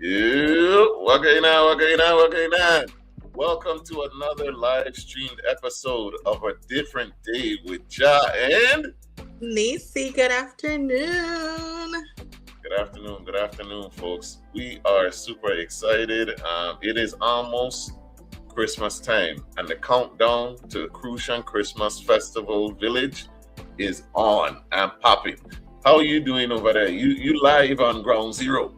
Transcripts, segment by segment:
What going on? What going on? Welcome to another live streamed episode of A Different Day with Jah and Neci, good afternoon. Good afternoon, folks. We are super excited. It is almost Christmas time, and the countdown to the Crucian Christmas Festival Vilage is on and popping. How are you doing over there? You live on ground zero.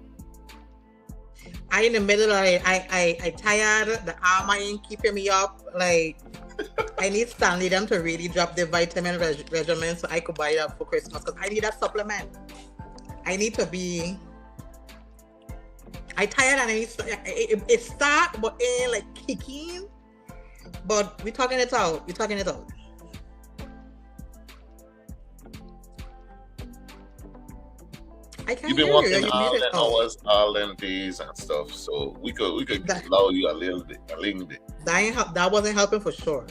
I in the middle of it. I tired. The arm ain't keeping me up. Like I need Stanley them to really drop the vitamin regimen so I could buy it up for Christmas because I need a supplement. I need to be. I tired and I need it start but ain't like kicking. But we're talking it out. I can't You've been hear working you. You all made the it out. hours, all them days and stuff. So we could That, allow you a little bit. that wasn't helping for sure.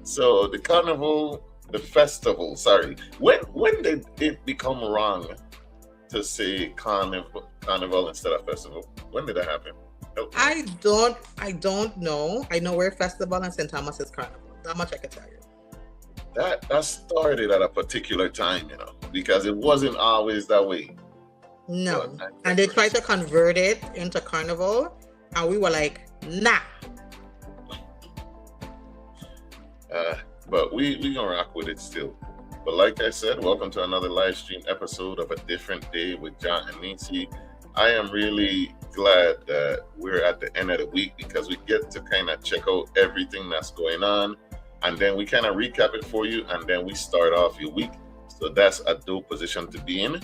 So the carnival, the festival. Sorry, when did it become wrong to say carnival instead of festival? When did that happen? Help me. I don't know. I know we're festival and St. Thomas is carnival. That much I can tell you. That started at a particular time, because it wasn't always that way. No. But And they tried to convert it into carnival and we were like, nah. but we gonna rock with it still. But like I said, welcome to another live stream episode of A Different Day with Jah and Neci. I am really glad that we're at the end of the week because we get to kind of check out everything that's going on, and then we kind of recap it for you, and then we start off your week. So that's a dope position to be in.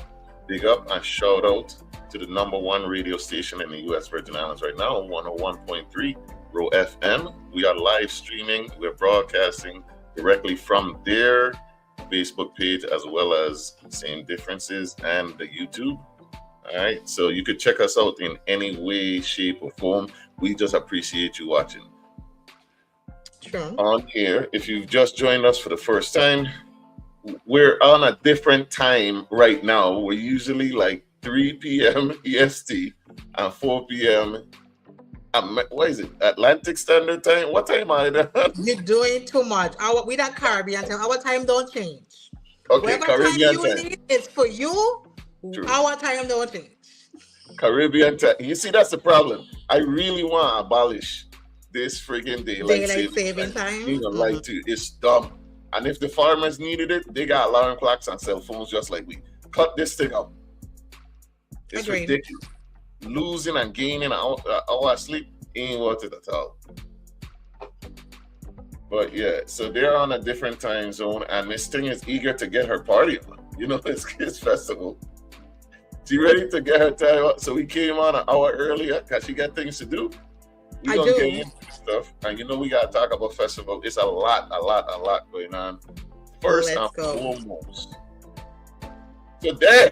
Big up and shout out to the number one radio station in the U.S. Virgin Islands right now, 101.3 Row FM. We are live streaming. We're broadcasting directly from their Facebook page as well as Same Differences and the YouTube. All right, so you could check us out in any way, shape, or form. We just appreciate you watching. True. On here, if you've just joined us for the first time, we're on a different time right now. We're usually like 3 p.m. EST and 4 p.m. What is it? Atlantic Standard Time? What time are they? You're doing too much. We that Caribbean time. Our time don't change. Okay, Whatever time Caribbean you time. need is for you. True. Our time don't change. Caribbean time. You see, that's the problem. I really want to abolish this friggin' daylight Saving time. You know, like to it's dumb. And if the farmers needed it, they got alarm clocks and cell phones just like we. Cut this thing up. It's Agreed. ridiculous. Losing and gaining an hour of sleep ain't worth it at all. But yeah, so they're on a different time zone, and Miss Thing is eager to get her party on. It's kids festival. She ready to get her time up. So we came on an hour earlier because she got things to do. We I gonna do. get into stuff, and we gotta talk about festival. It's a lot going on. First Let's and go. foremost, today,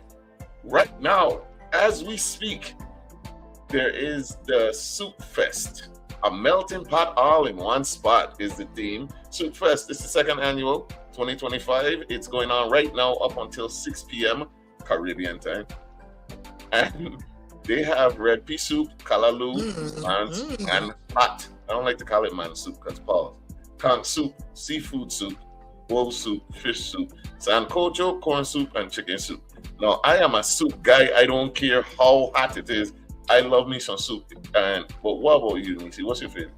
right now, as we speak, there is the Soup Fest. A melting pot all in one spot is the theme. Soup Fest is the second annual, 2025. It's going on right now up until 6 p.m. Caribbean time. And they have red pea soup, kalaloo, clams, and hot. I don't like to call it man soup because pause. Conch soup, seafood soup, bowl soup, fish soup, sancocho, corn soup, and chicken soup. Now, I am a soup guy. I don't care how hot it is. I love me some soup. But what about you, Neci? What's your favorite?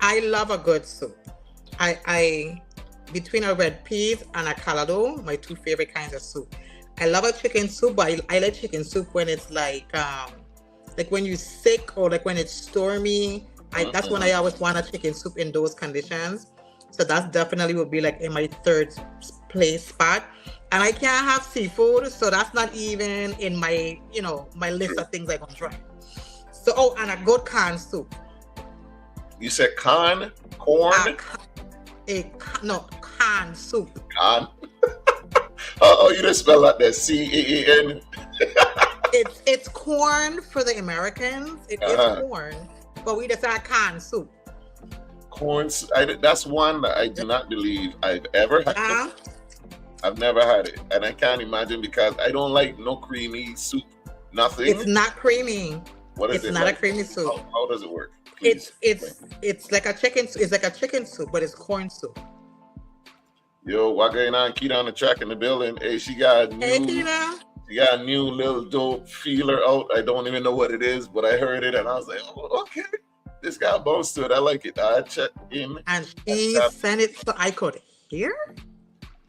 I love a good soup. I between a red peas and a calado, my two favorite kinds of soup. I love a chicken soup, but I like chicken soup when it's like when you're sick or like when it's stormy. That's when I always want a chicken soup in those conditions. So that's definitely would be like in my third place spot. And I can't have seafood, so that's not even in my my list of things I can try. So and a good canned soup. You said corn? Canned soup. Con? Oh, you just spell out that CAAN. It's corn for the Americans. It is corn, but we just say canned soup. Corn. That's one that I do not believe I've ever had. I've never had it, and I can't imagine because I don't like no creamy soup. Nothing. It's not creamy. What is It's it not like? a creamy soup. How does it work? Please It's like a chicken. It's like a chicken soup, but it's corn soup. Yo, what going on? Keita on the track in the building. Hey, she got Hey, Keita. a new little dope feeler out. I don't even know what it is, but I heard it and I was like, oh, okay. This guy bounce to it. I like it. I checked in. And she sent it so I could hear.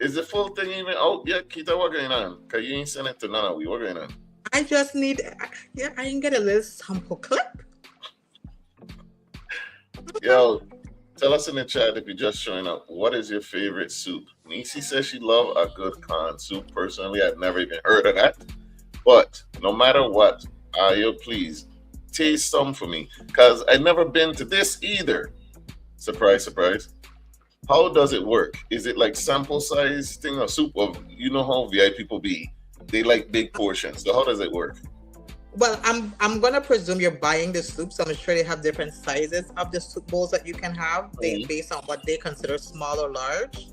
Is the full thing even out yet? Keita, what going on? Because you ain't sent it to none of we. What going on? I just need, I can get a little sample clip. Yo, tell us in the chat if you're just showing up. What is your favorite soup? Neci says she love a good corn soup. Personally, I've never even heard of that. But no matter what, you please taste some for me. Because I've never been to this either. Surprise, surprise. How does it work? Is it like sample size thing or soup? Of you know how VIP people be? They like big portions. So how does it work? Well, I'm gonna presume you're buying the soup, so I'm sure they have different sizes of the soup bowls that you can have based on what they consider small or large.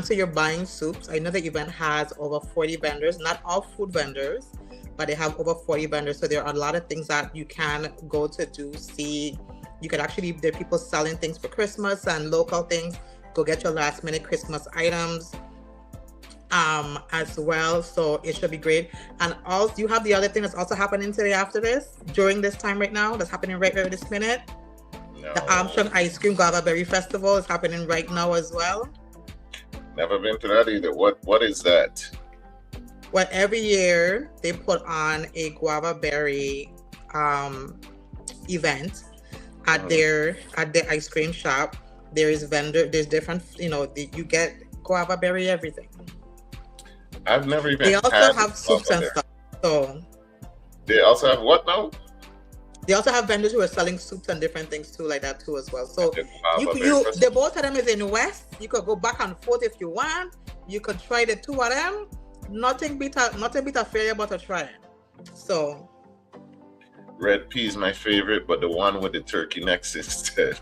So you're buying soups. I know that event has over 40 vendors, not all food vendors, but they have over 40 vendors. So there are a lot of things that you can go to do, see. You could actually, there are people selling things for Christmas and local things. Go get your last minute Christmas items as well. So it should be great. And also you have the other thing that's also happening today after this, during this time right now, that's happening right this minute. No. The Armstrong Ice Cream Guava Berry Festival is happening right now as well. Never been to that either. What is that? Well, every year they put on a guava berry event at their ice cream shop. There's different, you get guava berry everything. I've never even. They also have soups and stuff. So they also have what now? They also have vendors who are selling soups and different things too, like that too as well. So the both of them is in the West. You could go back and forth if you want. You could try the two of them. Nothing beat a failure but a try. So red pea is my favorite, but the one with the turkey necks instead.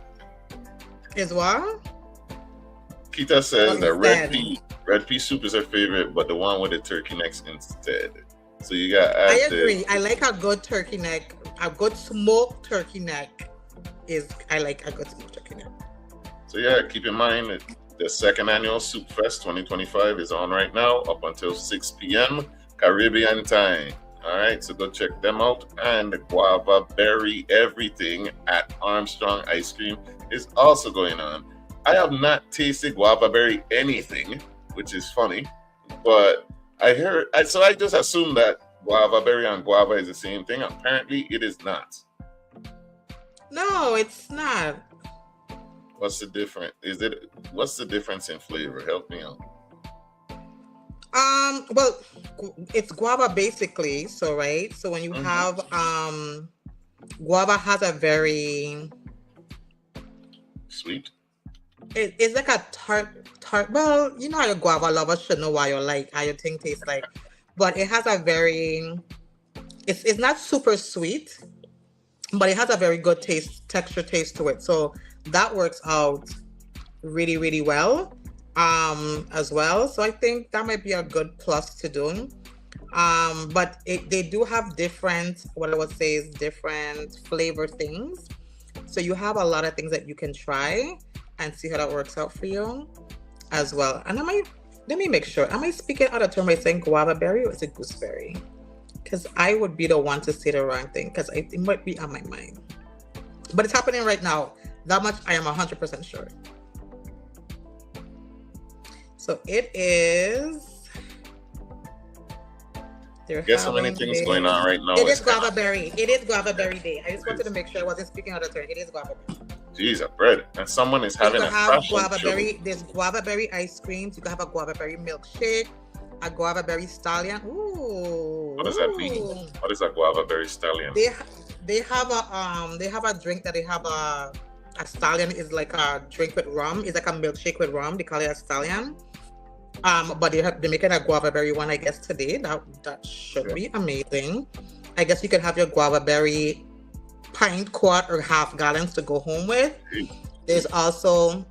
Is what? Keita says that red pea soup is her favorite, but the one with the turkey necks instead. So you got. I agree. I like a good turkey neck. A good smoked turkey neck I like a good smoked turkey neck. So yeah, keep in mind that the second annual Soup Fest 2025 is on right now up until 6 p.m. Caribbean time. All right, so go check them out. And the guava berry everything at Armstrong Ice Cream is also going on. I have not tasted guava berry anything, which is funny, but I just assumed that guava berry and guava is the same thing. Apparently, it is not. No, it's not. What's the difference? What's the difference in flavor? Help me out. Well, it's guava basically. So right. So when you have guava has a very sweet. It's like a tart. Well, you know how your guava lovers should know how your thing tastes like. But it has a very, it's not super sweet, but it has a very good texture taste to it. So that works out really, really well as well. So I think that might be a good plus to do. But they do have different flavor things. So you have a lot of things that you can try and see how that works out for you as well. And let me make sure. Am I speaking out of turn by saying guava berry or is it gooseberry? Because I would be the one to say the wrong thing because it might be on my mind. But it's happening right now. That much I am 100% sure. So it is. There's so many things going on right now. It is guava berry. It is guava berry day. I just wanted to make sure I wasn't speaking out of turn. It is guava berry. Jeez, I bread. And someone is having a guava berry. There's guava berry ice creams. You can have a guava berry milkshake, a guava berry stallion. Ooh. What does that mean? What is a guava berry stallion? They have a drink that they have a stallion is like a drink with rum. It's like a milkshake with rum. They call it a stallion. But they're making a guava berry one, I guess, today. That should be amazing. I guess you can have your guava berry pint, quart, or half gallons to go home with. There's also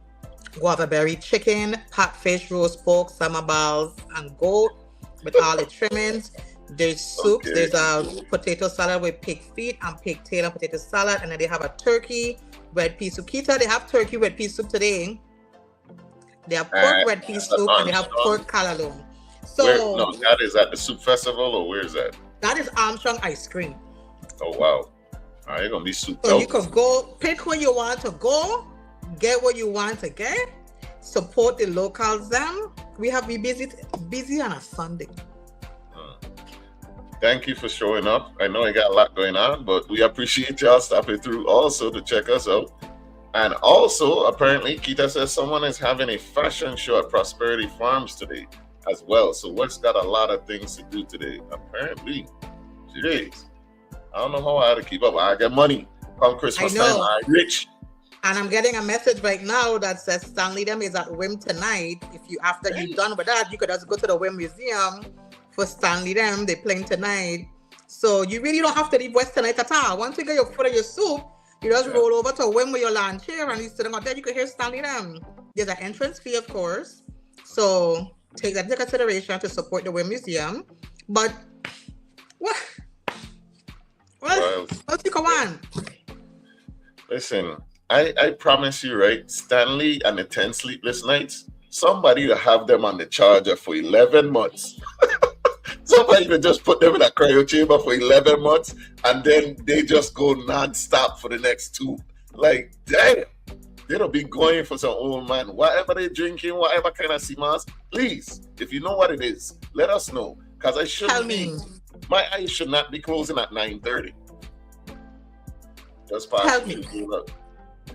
guava berry chicken, pot fish, roast pork, summer balls, and goat with all the trimmings. There's soups. Okay. There's a potato salad with pig feet and pigtail and potato salad, and then they have a turkey red pea soup. Kita, they have turkey red pea soup today. They have pork red pea That's the soup and they have Armstrong. pork kalalon. Where? So No, that is at the soup festival, or where is that? that is Armstrong ice cream. Oh wow! Are you gonna be souped So out? you could go pick where you want to go, get what you want to get, support the locals. Them we busy on a Sunday. Thank you for showing up. I know I got a lot going on, but we appreciate y'all stopping through also to check us out. And also, apparently, Kita says someone is having a fashion show at Prosperity Farms today as well. So Wes got a lot of things to do today. Apparently, jeez, I don't know how I had to keep up. I get money come Christmas time. I'm rich. And I'm getting a message right now that says Stanley Them is at WIM tonight. If you, after you're done with that, you could just go to the WIM Museum for Stanley Them. They're playing tonight. So you really don't have to leave West tonight at all. Once you get your food and your soup, you just roll over to WIM with your lunch here and you're sitting out there, you can hear Stanley Them. There's an entrance fee, of course. So take that into consideration to support the WIM Museum. But what? What's you go on? Listen, I promise you, right? Stanley and the 10 sleepless nights, somebody will have them on the charger for 11 months. Somebody will just put them in a cryo chamber for 11 months and then they just go non-stop for the next 2. Like, damn, they don't be going for some old man. Whatever they drinking, whatever kind of CMAS, please, if you know what it is, let us know. Because I shouldn't be, my eyes should not be closing at 9:30. Just pass me.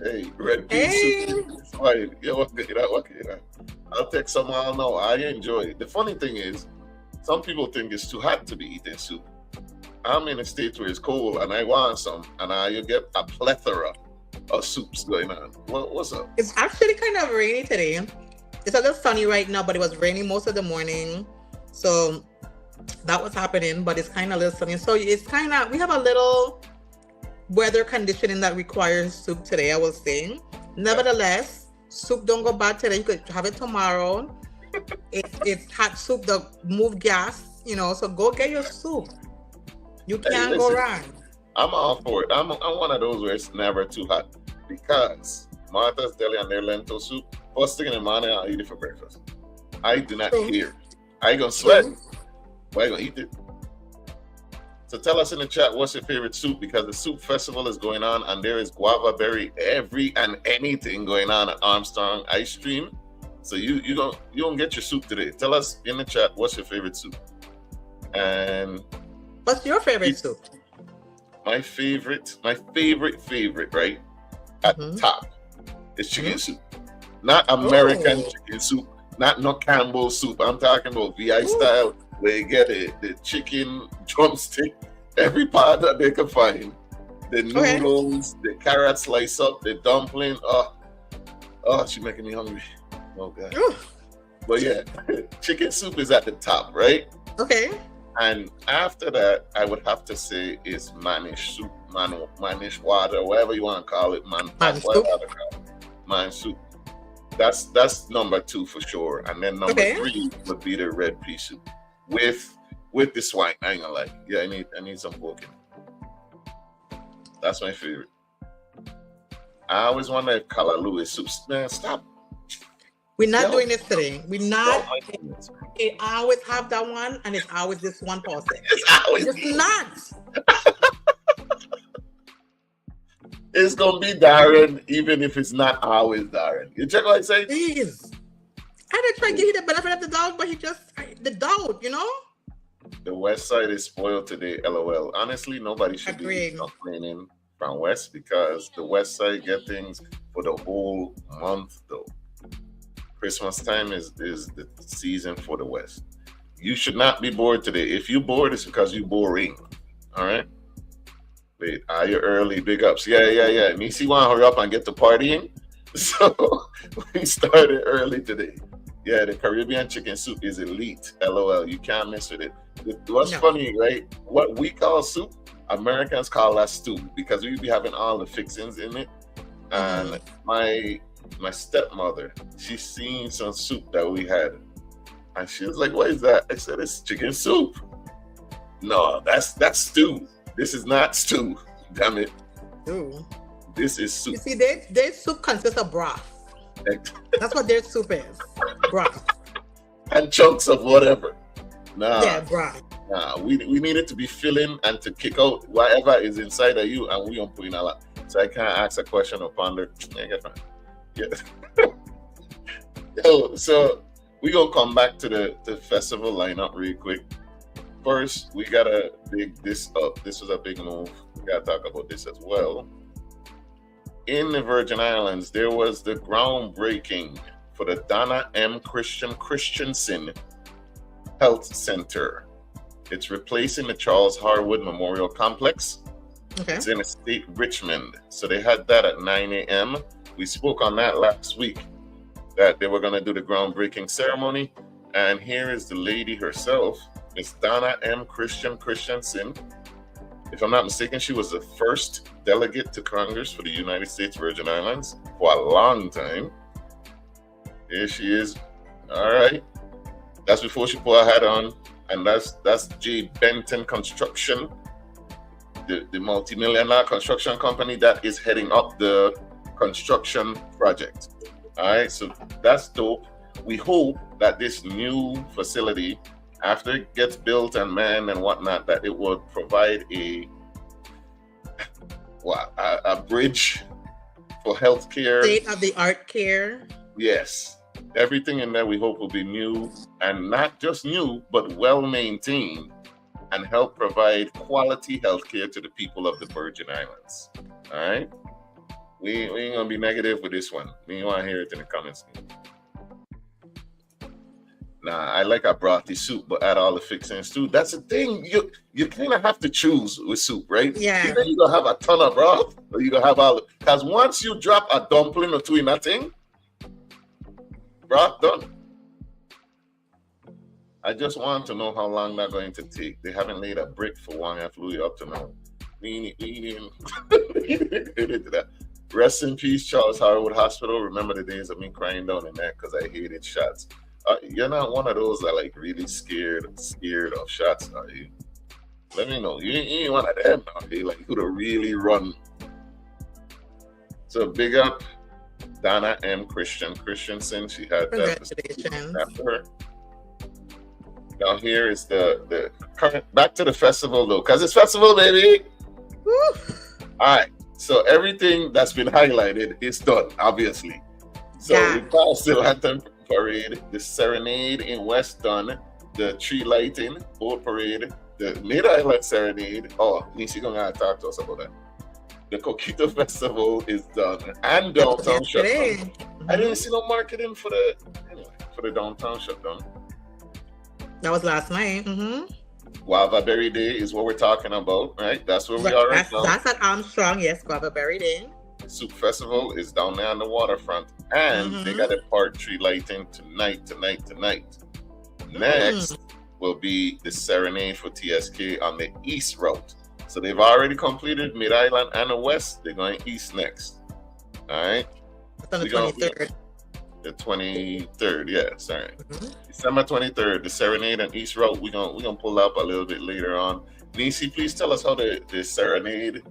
Hey, red pea soup. It's fine. Yeah, okay. I'll take some. I'll know. I enjoy it. The funny thing is, some people think it's too hot to be eating soup. I'm in a state where it's cold and I want some, and you get a plethora of soups going on. What's up? It's actually kind of rainy today. It's a little sunny right now, but it was raining most of the morning. So that was happening, but it's kind of a little sunny. So it's kind of, we have a little weather conditioning that requires soup today, I will say. Nevertheless, soup don't go bad today. You could have it tomorrow. It's hot soup that move gas, so go get your soup. You can't go wrong. I'm all for it. I'm one of those where it's never too hot because Martha's Deli and their lentil soup, first thing in the morning, I'll eat it for breakfast. I do not care. I ain't gonna sweat, but I gonna eat it. So tell us in the chat what's your favorite soup, because the soup festival is going on and there is guava berry every and anything going on at Armstrong Ice Cream. So you don't get your soup today. Tell us in the chat what's your favorite soup. And what's your favorite soup? My favorite, right? At the top is chicken soup. Not American chicken soup, not no Campbell soup. I'm talking about VI style, where you get the chicken drumstick, every part that they can find. The noodles, the carrot slice up, the dumpling. Oh, she's making me hungry. Oh God. But yeah, chicken soup is at the top, right? Okay. And after that, I would have to say is manish soup, manish water, whatever you want to call it, man soup. That's number 2 for sure. And then number 3 would be the red pea soup with the swine. I ain't gonna lie. Yeah, I need some pork in it. That's my favorite. I always wonder if Kalaloo is soup. Man, stop. We're not doing this today. We're not. It always have that one, and it's always this one person. It's not. It's gonna be Darren, even if it's not always Darren. You check what I say? Please. I didn't try to give you the benefit of the doubt, but the doubt, The West Side is spoiled today, LOL. Honestly, nobody should be complaining from West, because the West Side get things for the whole month, though. Christmas time is the season for the West. You should not be bored today. If you're bored, it's because you're boring. All right? Wait, are you early? Big ups. Yeah. Neci want to hurry up and get to partying. So we started early today. Yeah, the Caribbean chicken soup is elite. LOL. You can't mess with it. What's funny, right? What we call soup, Americans call that stew, because we be having all the fixings in it. And my stepmother, she seen some soup that we had, and she was like, "What is that?" I said, "It's chicken soup." No, that's stew. This is not stew. Damn it. Ooh. This is You soup. see, their soup consists of broth. That's what their soup is. Broth. And chunks of whatever. Yeah, Nah, broth. nah. We need it to be filling and to kick out whatever is inside of you, and we don't put in a lot. So I can't ask a question or ponder. Yeah, get fine. Yeah. So we gonna come back to the festival lineup real quick. First, we gotta dig this up. This was a big move. We gotta talk about this as well. In the Virgin Islands, there was the groundbreaking for the Donna M. Christensen Health Center. It's replacing the Charles Harwood Memorial Complex. Okay. It's in the state Richmond. So they had that at 9 a.m. We spoke on that last week, that they were going to do the groundbreaking ceremony. And here is the lady herself, Miss Donna M. Christensen. If I'm not mistaken, she was the first delegate to Congress for the United States Virgin Islands for a long time. Here she is. All right. That's before she put her hat on. And that's J. Benton Construction, the multi-million-dollar construction company that is heading up the construction project. All right. So that's dope. We hope that this new facility, after it gets built and manned and whatnot, that it will provide a bridge for healthcare. State-of-the-art care. Yes. Everything in there we hope will be new, and not just new, but well maintained, and help provide quality healthcare to the people of the Virgin Islands. All right? We ain't gonna be negative with this one. We ain't want to hear it in the comments. Nah, I like a brothy soup, but add all the fixings too. That's the thing. You kind of have to choose with soup, right? Yeah. Either you gonna have a ton of broth, or you gonna have all. Because once you drop a dumpling or two in that thing, broth done. I just want to know how long that's going to take. They haven't laid a brick for Wang Fluid up to now. We didn't get into that. Rest in peace, Charles Harwood Hospital. Remember the days of me crying down in there because I hated shots. You're not one of those that like really scared of shots, are you? Let me know. You ain't one of them, are you? Like, you could have really run. So big up Donna M. Christensen. She had Congratulations. after her. Now here is the current, back to the festival though, because it's festival, baby. Woo. All right. So everything that's been highlighted is done, obviously. So Yeah. we passed the Lantern Parade, the Serenade in West done, the tree lighting, boat parade, the Mid-Island Serenade. Oh, Neci gonna talk to us about that. The Coquito Festival is done, and downtown shutdown. I didn't see no marketing for the downtown shutdown. That was last night. Mm-hmm. Guava Berry Day is what we're talking about, right? That's where we are right now. That's at Armstrong, yes, Guava Berry Day. Soup Festival is down there on the waterfront, and they got a park tree lighting tonight. Next will be the Serenade for TSK on the east route. So they've already completed Mid-Island and the west. They're going east next. All right. It's on the 23rd. The 23rd, yeah, sorry. December 23rd, the Serenade and East Route. We're gonna pull up a little bit later on. Neci, please tell us how the Serenade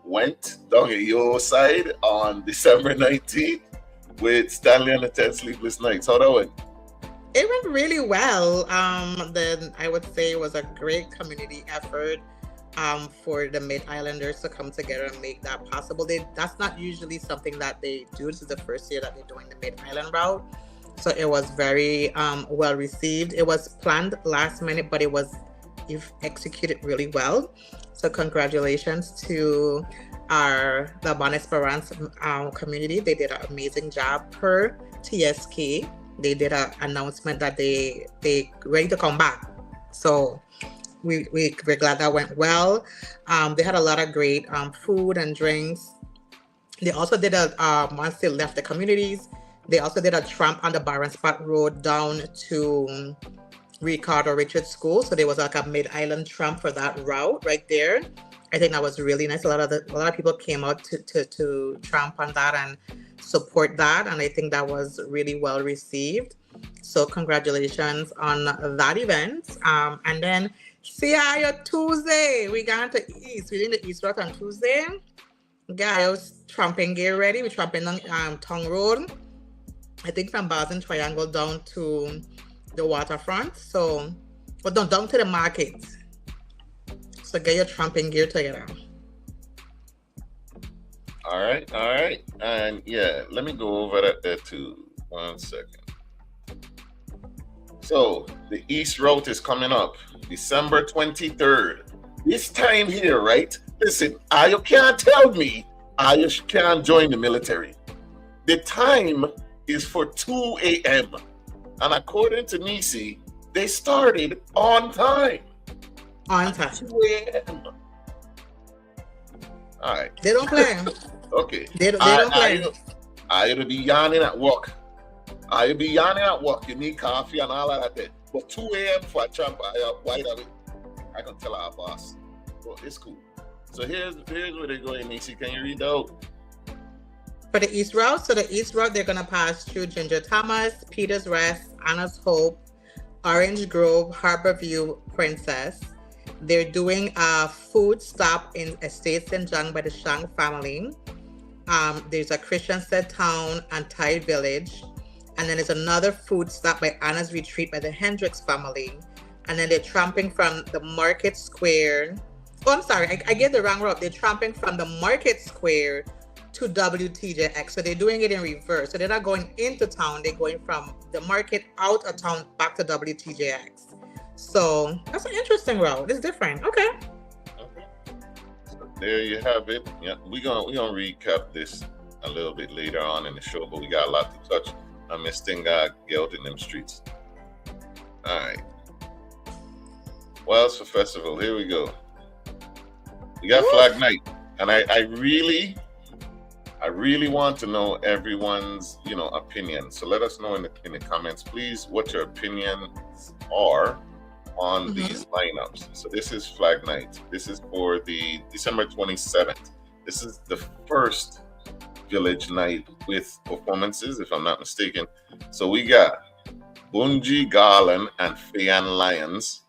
went down at your side on December 19th with Stanley and the 10 Sleepless Nights. How that went? It went really well. Then I would say it was a great community effort for the Mid-Islanders to come together and make that possible. That's not usually something that they do. This is the first year that they're doing the Mid-Island route. So it was very well received. It was planned last minute, but it was executed really well. So congratulations to the Bon Esperance community. They did an amazing job per TSK. They did an announcement that they ready to come back. So we're glad that went well. They had a lot of great food and drinks. They also did once they left the communities, they also did a tramp on the Barron Spot Road down to Ricardo Richards School. So there was like a Mid-Island tramp for that route right there. I think that was really nice. A lot of people came out to tramp on that and support that, and I think that was really well received. So congratulations on that event. And then see you Tuesday. We going to East. We're in the East Road on Tuesday. Guys, tramping gear ready. We're tramping on Tongue Road. I think from Basin Triangle down to the waterfront. So, but no, down to the market. So get your tramping gear together. All right. And yeah, let me go over that there too. 1 second. So the East Route is coming up December 23rd. This time here, right? Listen, you can't tell me you can't join the military. The time is for 2 a.m. And according to Neci, they started on time. On time. 2 a.m. All right. They don't play. Okay. They don't play. I'll be yawning at work. I'll be yawning at work. You need coffee and all of that. But 2 a.m. for a champ, wide awake. I can tell our boss. Well, it's cool. So here's where they're going, Neci. Can you read out? For the East Route, so the East Route, they're going to pass through Ginger Thomas, Peter's Rest, Anna's Hope, Orange Grove, Harborview, Princess. They're doing a food stop in Estate St. John by the Shang family. There's a Christian Town and Thai Village. And then there's another food stop by Anna's Retreat by the Hendricks family. And then they're tramping from the Market Square. Oh, I'm sorry, I get the wrong route. They're tramping from the Market Square to WTJX. So they're doing it in reverse. So they're not going into town. They're going from the market out of town back to WTJX. So that's an interesting route. It's different. Okay. So there you have it. Yeah, we're gonna recap this a little bit later on in the show, but we got a lot to touch. I miss thing get out in them streets. All right. What else for festival? Here we go. We got Flag Night, and I really want to know everyone's opinion. So let us know in the comments, please, what your opinions are on these lineups. So this is Flag Night. This is for the December 27th. This is the first Village night with performances, if I'm not mistaken. So we got Bunji Garland and Fayan Lyons.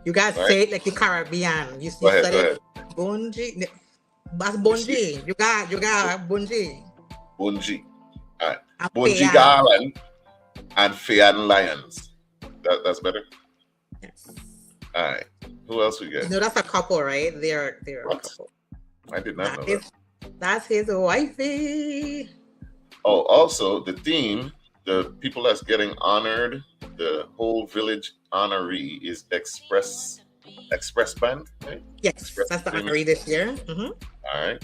You guys say it like the Caribbean. You Go ahead. it. Bunji. That's Bunji. You got Bunji. Bunji. All right. And Bunji Fayan. Garland and Fayan Lyons. That's better? Yes. All right. Who else we got? No, that's a couple, right? They're a What? couple. I did not know that. That's his wifey. Oh, also the theme, the people that's getting honored, the whole village honoree is Express Band, right? Yes, Express that's the Premium. honoree this year. All right.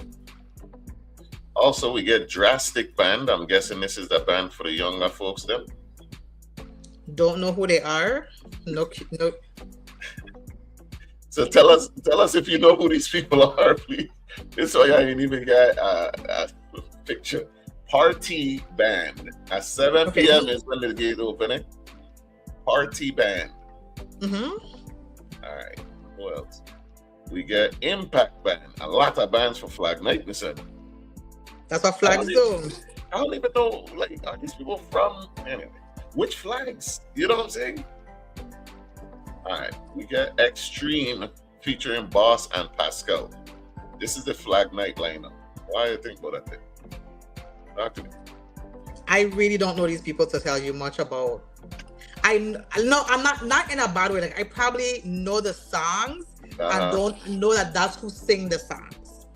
Also, we get Drastic Band. I'm guessing this is the band for the younger folks then. Don't know who they are. No. So tell us if you know who these people are, please. This way I ain't even got a picture. Party Band. At 7 p.m. is when the gate opening. Party Band. All right. Who else? We get Impact Band. A lot of bands for Flag Night, we said. That's what flags do. I don't even know, are these people from, anyway, which flags? You know what I'm saying? All right. We get Extreme featuring Boss and Pascal. This is the Flag Night lineup. Why do you think about that thing? Talk to me. I really don't know these people to tell you much about. I'm not in a bad way. Like I probably know the songs and don't know that that's who sing the songs.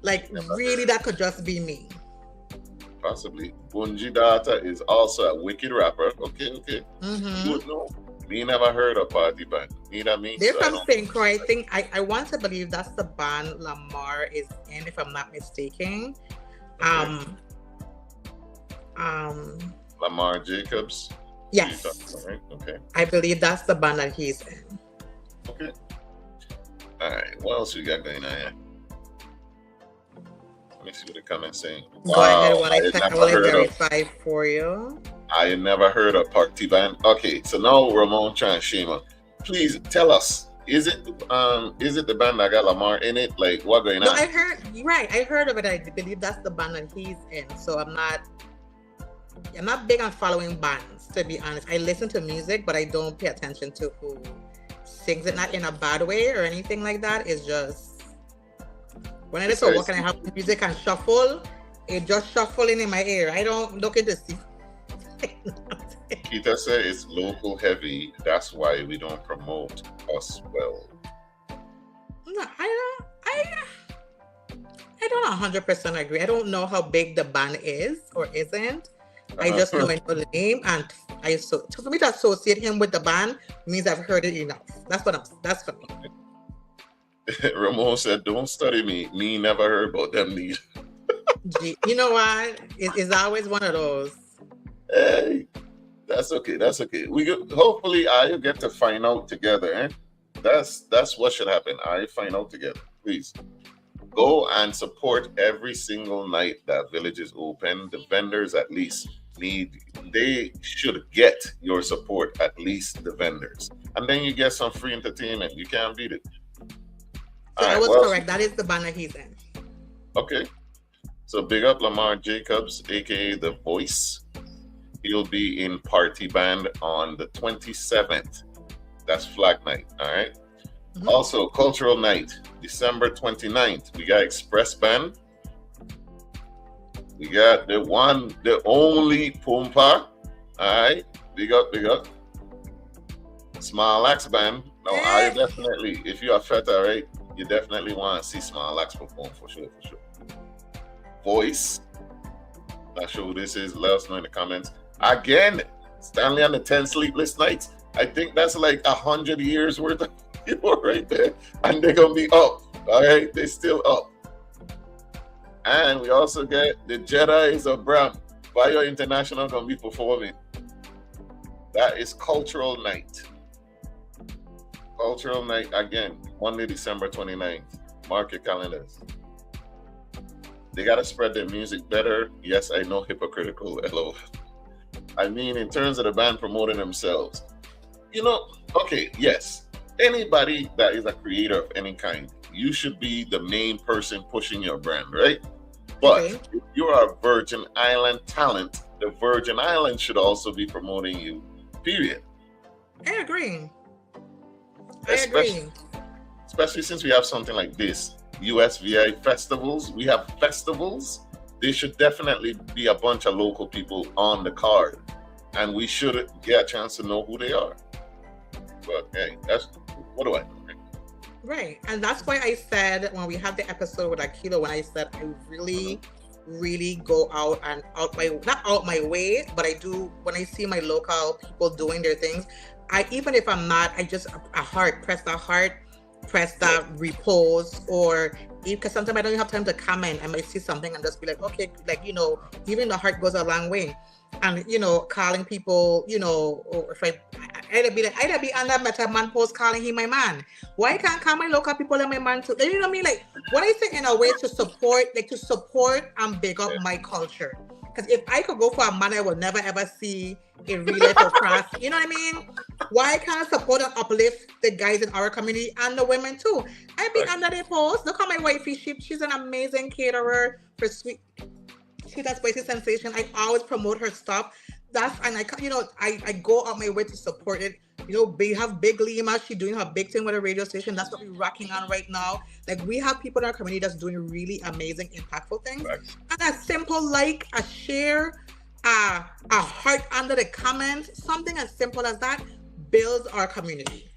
Like really, that could just be me. Possibly. Bunji Data is also a wicked rapper. Okay. Good know. Me never heard of Party Band. Neither me. They're from St. Croix. I think I want to believe that's the band Lamar is in, if I'm not mistaken. Okay. Lamar Jacobs. Yes. Right? Okay. I believe that's the band that he's in. Okay. All right. What else we got going on here? Let me see what the comments saying. Go ahead while I verify for you. I never heard of Party Band. Okay, so now Ramon trying to shame us. Please tell us, is it the band that got Lamar in it? Like what going on? I heard of it. I believe that's the band that he's in. So I'm not I'm not big on following bands, to be honest. I listen to music, but I don't pay attention to who sings it, not in a bad way or anything like that. It's just when I listen to work and I have music and shuffle, it just shuffling in my ear. I don't look into see. Kita said it's local heavy. That's why we don't promote us well. No, I don't 100% agree. I don't know how big the band is or isn't. I just know the name, and for me to associate him with the band means I've heard it enough. That's for me. Ramon said, "Don't study me. Me never heard about them neither." You know what? It's always one of those. Hey, that's okay. That's okay. Hopefully I'll get to find out together. Eh? That's what should happen. I find out together. Please go and support every single night that Village is open. The vendors at least they should get your support, at least the vendors, and then you get some free entertainment. You can't beat it. So I was correct. That is the banner he's in. Okay. So big up Lamar Jacobs, aka The Voice. He'll be in Party Band on the 27th. That's Flag Night. All right. Mm-hmm. Also, Cultural Night, December 29th. We got Express Band. We got the only Pumpa. All right. Big up. Small Axe Band. No, I definitely, if you're a feta, right, you definitely want to see Small Axe perform for sure. Voice. Not sure who this is. Let us know in the comments. Again, Stanley and the 10 Sleepless Nights. I think that's like 100 years worth of people right there. And they're going to be up. All right? They're still up. And we also get the Jedis of Bram. Bio International going to be performing. That is Cultural Night. Cultural Night, again, Monday, December 29th. Mark your calendars. They got to spread their music better. Yes, I know, hypocritical. Hello. I mean, in terms of the band promoting themselves. Okay, yes. Anybody that is a creator of any kind, you should be the main person pushing your brand, right? But if you're a Virgin Island talent, the Virgin Islands should also be promoting you, period. I agree. Especially since we have something like this, USVI festivals. We have festivals. There should definitely be a bunch of local people on the card, and we should get a chance to know who they are. But hey, that's what do I know? Right, and that's why I said when we had the episode with Akilo, when I said I really go out my way, but I do when I see my local people doing their things. Even if I'm not, I just press that repost, or because sometimes I don't have time to comment. I might see something and just be like, okay, even the heart goes a long way. And calling people, or if I'd be on that Meta man post calling him my man. Why can't call my local people and my man too? You know what I mean? Like what I say in a way to support and big up my culture. Because if I could go for a man I would never ever see in real life or cross, you know what I mean? Why can't I support and uplift the guys in our community and the women too? I be under their post. Look at my wifey. She's an amazing caterer for sweet spicy sensation. I always promote her stuff. I go out my way to support it. We have Big Lima. She's doing her big thing with a radio station. That's what we're rocking on right now. Like we have people in our community that's doing really amazing, impactful things. Right. And a simple like, a share, a heart under the comments, something as simple as that builds our community.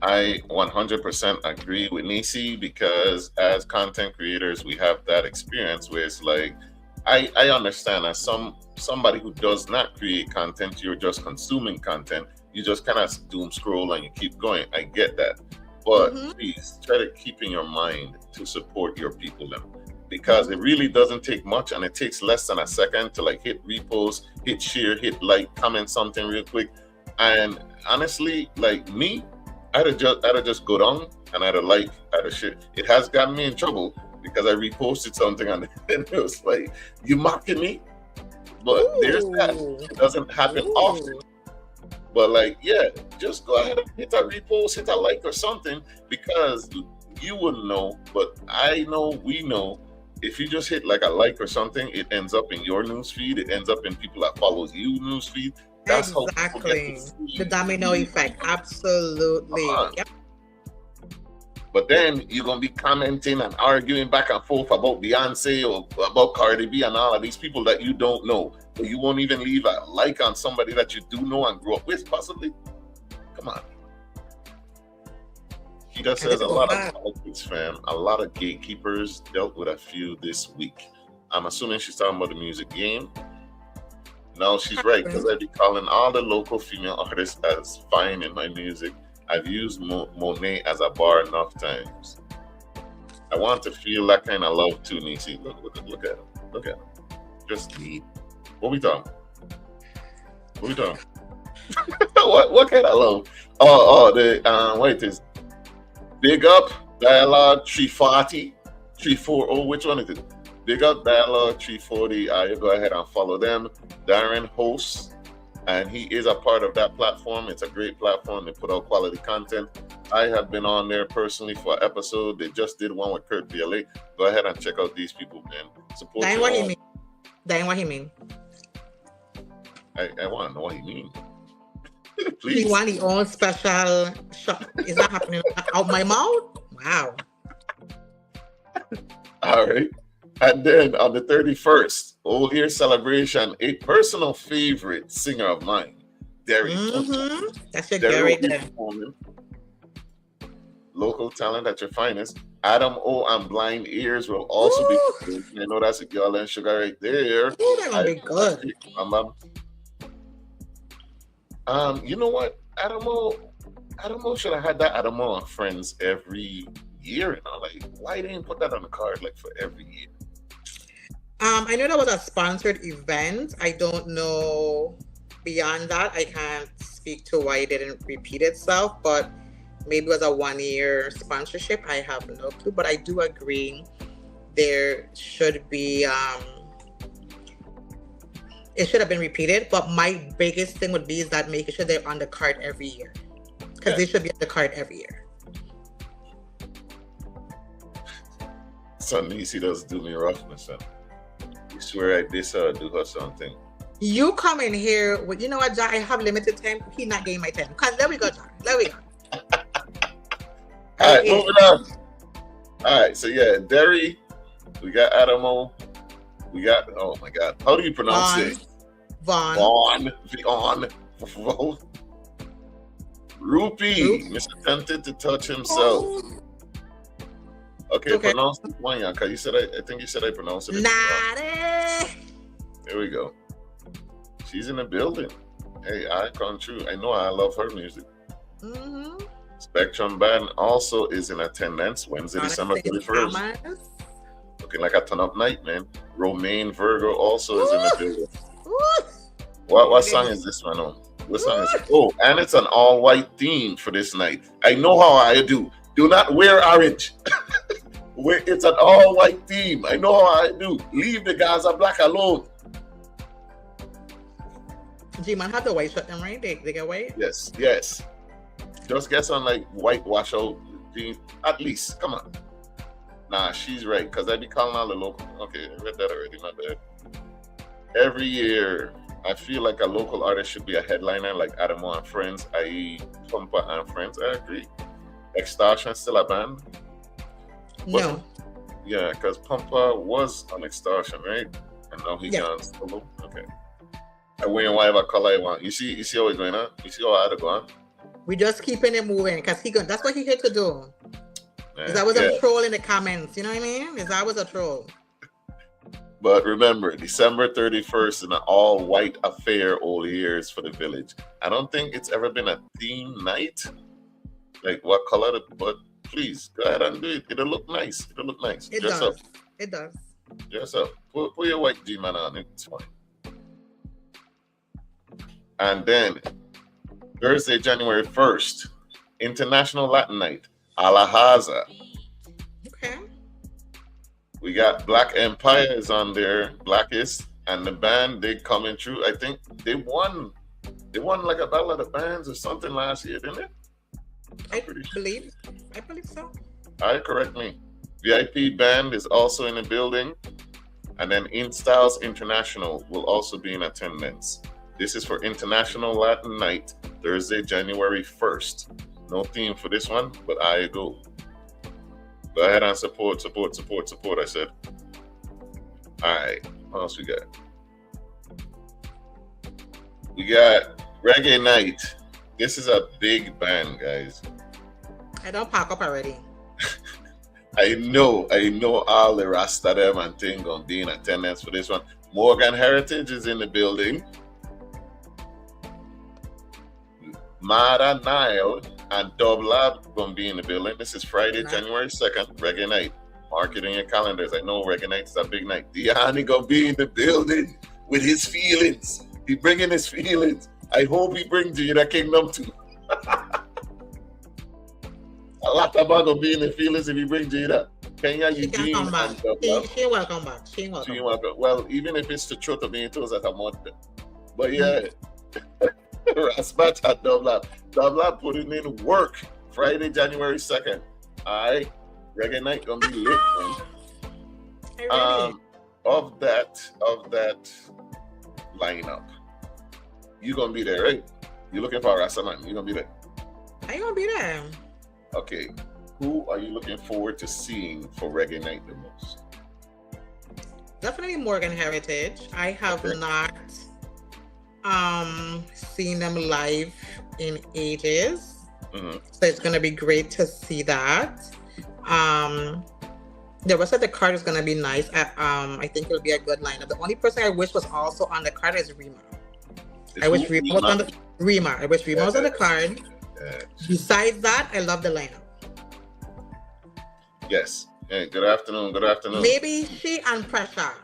I 100% agree with Neci, because as content creators, we have that experience where it's like, I understand as somebody who does not create content, you're just consuming content. You just kind of doom scroll and you keep going. I get that. But please try to keep in your mind to support your people then. Because it really doesn't take much, and it takes less than a second to like hit repost, hit share, hit like, comment something real quick. And honestly, like me, I'd have just go down and I'd have share. It has gotten me in trouble because I reposted something and it was like, you mocking me? But there's that. It doesn't happen often. But like, yeah, just go ahead and hit a repost, hit a like or something, because you wouldn't know, but I know, we know, if you just hit like a like or something, it ends up in your news feed. It ends up in people that follows you news feed. That's how people get Exactly. to see The domino you. effect. Absolutely. Yep. But then you're gonna be commenting and arguing back and forth about Beyonce or about Cardi B and all of these people that you don't know. But you won't even leave a like on somebody that you do know and grew up with, possibly. Come on. He just And says it's a so lot bad. of politics, fam. A lot of gatekeepers dealt with a few this week. I'm assuming she's talking about the music game. No, she's right, because I'd be calling all the local female artists as fine in my music. I've used Monet as a bar enough times. I want to feel that kind of love too, Neci. Look at him. Look at him. Just need. What we talking? What we talking? what kind of love? Wait, is Big Up Dialogue 340, 340. Which one is it? Big Up Dialogue 340. You go ahead and follow them. Darren hosts, and he is a part of that platform. It's a great platform. They put out quality content. I have been on there personally for an episode. They just did one with Kurt BLA. Go ahead and check out these people, man. Support Diane, your what he own. mean? Diane, what he mean? I want to know what he means. He Please. want his own special shot. Is that happening out my mouth? Wow. All right. And then on the 31st, Old Year celebration, a personal favorite singer of mine, Derry. That's your Derry girl will right be there. performing. Local talent at your finest. Adam O and Blind Ears will also be performing. I know that's a girl and sugar right there. Ooh, they're gonna be good. You know what? Adam O should have had that Adam O on Friends every year. Like, why they didn't put that on the card like for every year? I know that was a sponsored event. I don't know beyond that. I can't speak to why it didn't repeat itself, but maybe it was a 1-year sponsorship. I have no clue, but I do agree there should be it should have been repeated. But my biggest thing would be is that making sure they're on the card every year, because they should be on the card every year. Son, Neci does do me roughness, son. You swear I did do her something. You come in here with, you know what, Jah, I have limited time. He not getting my time. Because there we go, Jah. There we go. All right, moving on. All right, so yeah, Derry, we got Adamo, we got, oh my God, how do you pronounce it? Vaughn. Rupee, Mr. Tempted to Touch Himself. Okay, pronounce it one, because you said I think you said I pronounced it. There we go. She's in the building. Hey, icon true. I know I love her music. Spectrum Band also is in attendance Wednesday, December 31st. Looking like a turn-up night, man. Romaine Virgo also is in the building. What song is this one on? What song is it? Oh, and it's an all-white theme for this night. I know how I do. Do not wear orange. It's an all-white theme. I know how I do. Leave the Gaza black alone. G-Man have the white shirt them, right? They get white? Yes. Just get some like white washout jeans. At least. Come on. Nah, she's right. Because I be calling all the local. Okay, I read that already. My bad. Every year, I feel like a local artist should be a headliner like Adamo and Friends, i.e. Pumper and Friends. I agree. Extortion still a band? No. Yeah, because Pumper was on Extortion, right? And now he gone solo. Okay. I wear whatever color I want. You see how it's going on? You see how I had to go on? We just keeping it moving because that's what he here to do. Man, Is that was a troll in the comments? You know what I mean? Is that was a troll? But remember, December 31st in an all-white affair all years for the Village. I don't think it's ever been a theme night. Like what color? But please go ahead and do it. It'll look nice. It Dress does. up. It does. Dress up. Put your white G-Man on. It's fine. And then Thursday, January 1st, International Latin Night, Alahaza. Okay. We got Black Empire is on there, Blackest, and the band, they coming through. I think they won like a battle of the bands or something last year, didn't it? I believe so. All right, correct me. VIP band is also in the building. And then In Styles International will also be in attendance. This is for International Latin Night, Thursday, January 1st. No theme for this one, but I go. Go ahead and support, I said. All right, what else we got? We got Reggae Night. This is a big band, guys. I don't pack up already. I know all the Rasta them and thing gonna be in attendance for this one. Morgan Heritage is in the building. Mara Nile and Dub Lab gonna be in the building. This is Friday, January 2nd, Reggae Night. Mark it in your calendars. I know Reggae Night is a big night. Diani gonna be in the building with his feelings. He bringing his feelings. I hope he brings you the kingdom too. A lot of gonna be in the feelings if you bring Jada. Kenya, Eugene, and she welcome back. She welcome. Well, even if it's the truth of being told that I'm on them. But yeah, Raspat at Dublab putting in work. Friday, January 2nd. Alright, Reggae Night gonna be lit, man. Of that lineup, you gonna be there, right? You're looking for a Rasta man. You gonna be there. I gonna be there. Okay, who are you looking forward to seeing for Reggae Night the most? Definitely Morgan Heritage. I have not seen them live in ages, so it's gonna be great to see that. The rest of the card is gonna be nice. I think it'll be a good lineup. The only person I wish was also on the card is Rima. I wish Rima was on the Rima. I wish Rima was on the card. Besides that, I love the lineup. Yes. Hey, good afternoon. Maybe she and Pressure.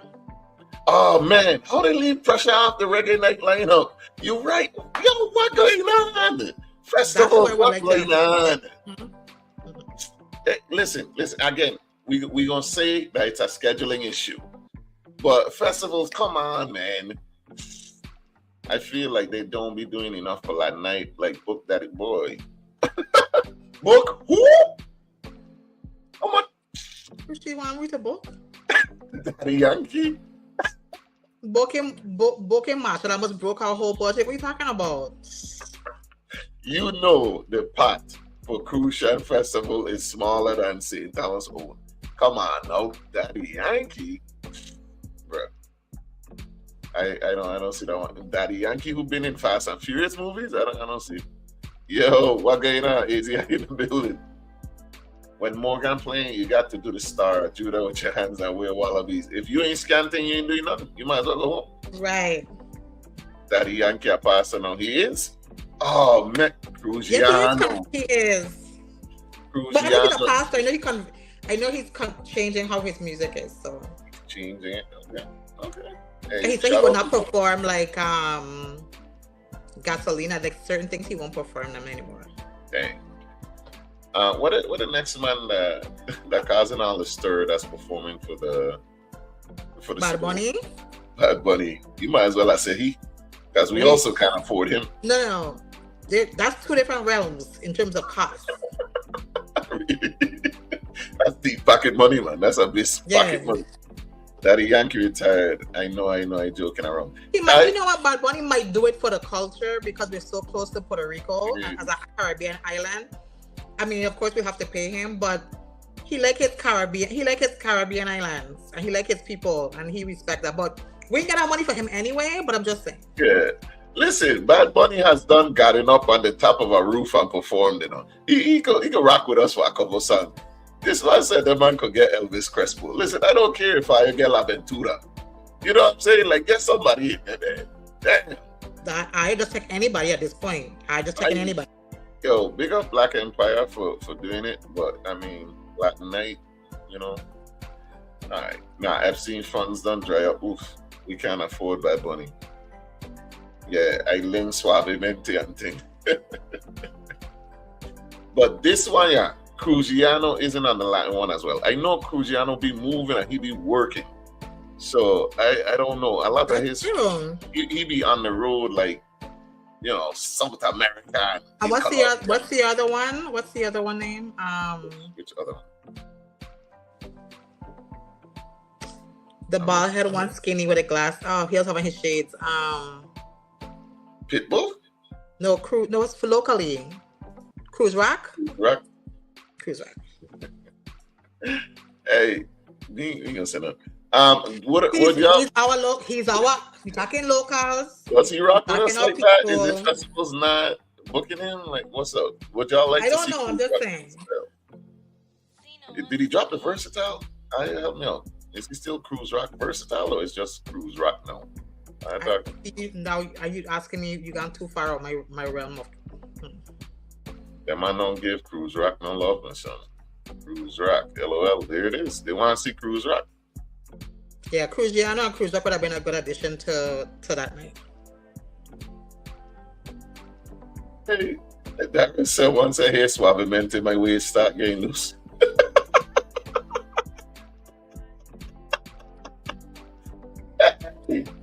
Oh man, how they leave Pressure off the Reggae Night lineup? You're right. Yo, what going on? Festival, what's going on? Hey, listen. Again, we gonna say that it's a scheduling issue, but festivals, come on, man. I feel like they don't be doing enough for that night. Like Book Daddy Boy. Book who? How much? Who she want me to book? Daddy Yankee? Book him Marshall. I almost broke our whole budget. What are you talking about? You know the pot for Crucian Festival is smaller than St. Thomas' own. Come on now, Daddy Yankee. Bruh. I don't see that one. Daddy Yankee who been in Fast and Furious movies? I don't see. Yo, what going on? Is he in the building? When Morgan playing, you got to do the star Judah with your hands and wear wallabies. If you ain't scanting, you ain't doing nothing. You might as well go home. Right. Daddy Yankee a pastor now. He is? Oh man, Cruciano. Yes, he is. Cruciano. But I know he's a pastor. I know he's changing how his music is. So changing it. Okay. Hey, he said he will not perform like Gasolina, like certain things he won't perform them anymore. Dang. What the next man that causing all the stir that's performing for the Bad Bunny? Bad Bunny. You might as well have said he, because we also can't afford him. No. That's two different realms in terms of cost. That's deep pocket money, man. That's a big pocket money. Daddy Yankee retired. I know, I'm joking around. You know what? Bad Bunny might do it for the culture because we're so close to Puerto Rico as a Caribbean island. I mean, of course, we have to pay him, but he like his Caribbean islands, and he like his people, and he respect that. But we ain't get our money for him anyway. But I'm just saying. Yeah. Listen, Bad Bunny has gotten up on the top of a roof and performed. You know, he could rock with us for a couple of songs. This man said the man could get Elvis Crespo. Listen, I don't care if I get La Ventura. You know what I'm saying? Like, get somebody in there. Damn. I just take anybody at this point. Anybody. Yo, big up Black Empire for doing it. But, I mean, Latin Night, you know. All right. Now, Epstein funds done dry up. Oof. We can't afford Bad Bunny. Yeah, I link Suavemente and thing. But this one, yeah. Cruciano isn't on the Latin one as well. I know Cruciano be moving and he be working. So I don't know. A lot of his he be on the road like, you know, South America. And what's the other one? What's the other one name? Which other one? The bald head one, skinny with a glass. Oh, he also have his shades. Pitbull? No, it's for locally. Cruise Rock? Rock? Cruise Rock. Hey, you gonna say that? What y'all? He's our. We talking locals. Was he rocking us like people. that? Is the festivals not booking him? Like, what's up? Would y'all like? I don't know. I'm just saying. Did he drop the Versatile? Help me out. Is he still Cruise Rock Versatile, or is just Cruise Rock now? Now, are you asking me? You gone too far out my realm of. That man don't give Cruise Rock no love, my son. Cruise Rock, LOL. There it is. They want to see Cruise Rock. Yeah, I know Cruise Rock would have been a good addition to that night. Hey, that was someone say hair suavement in my waist start getting loose.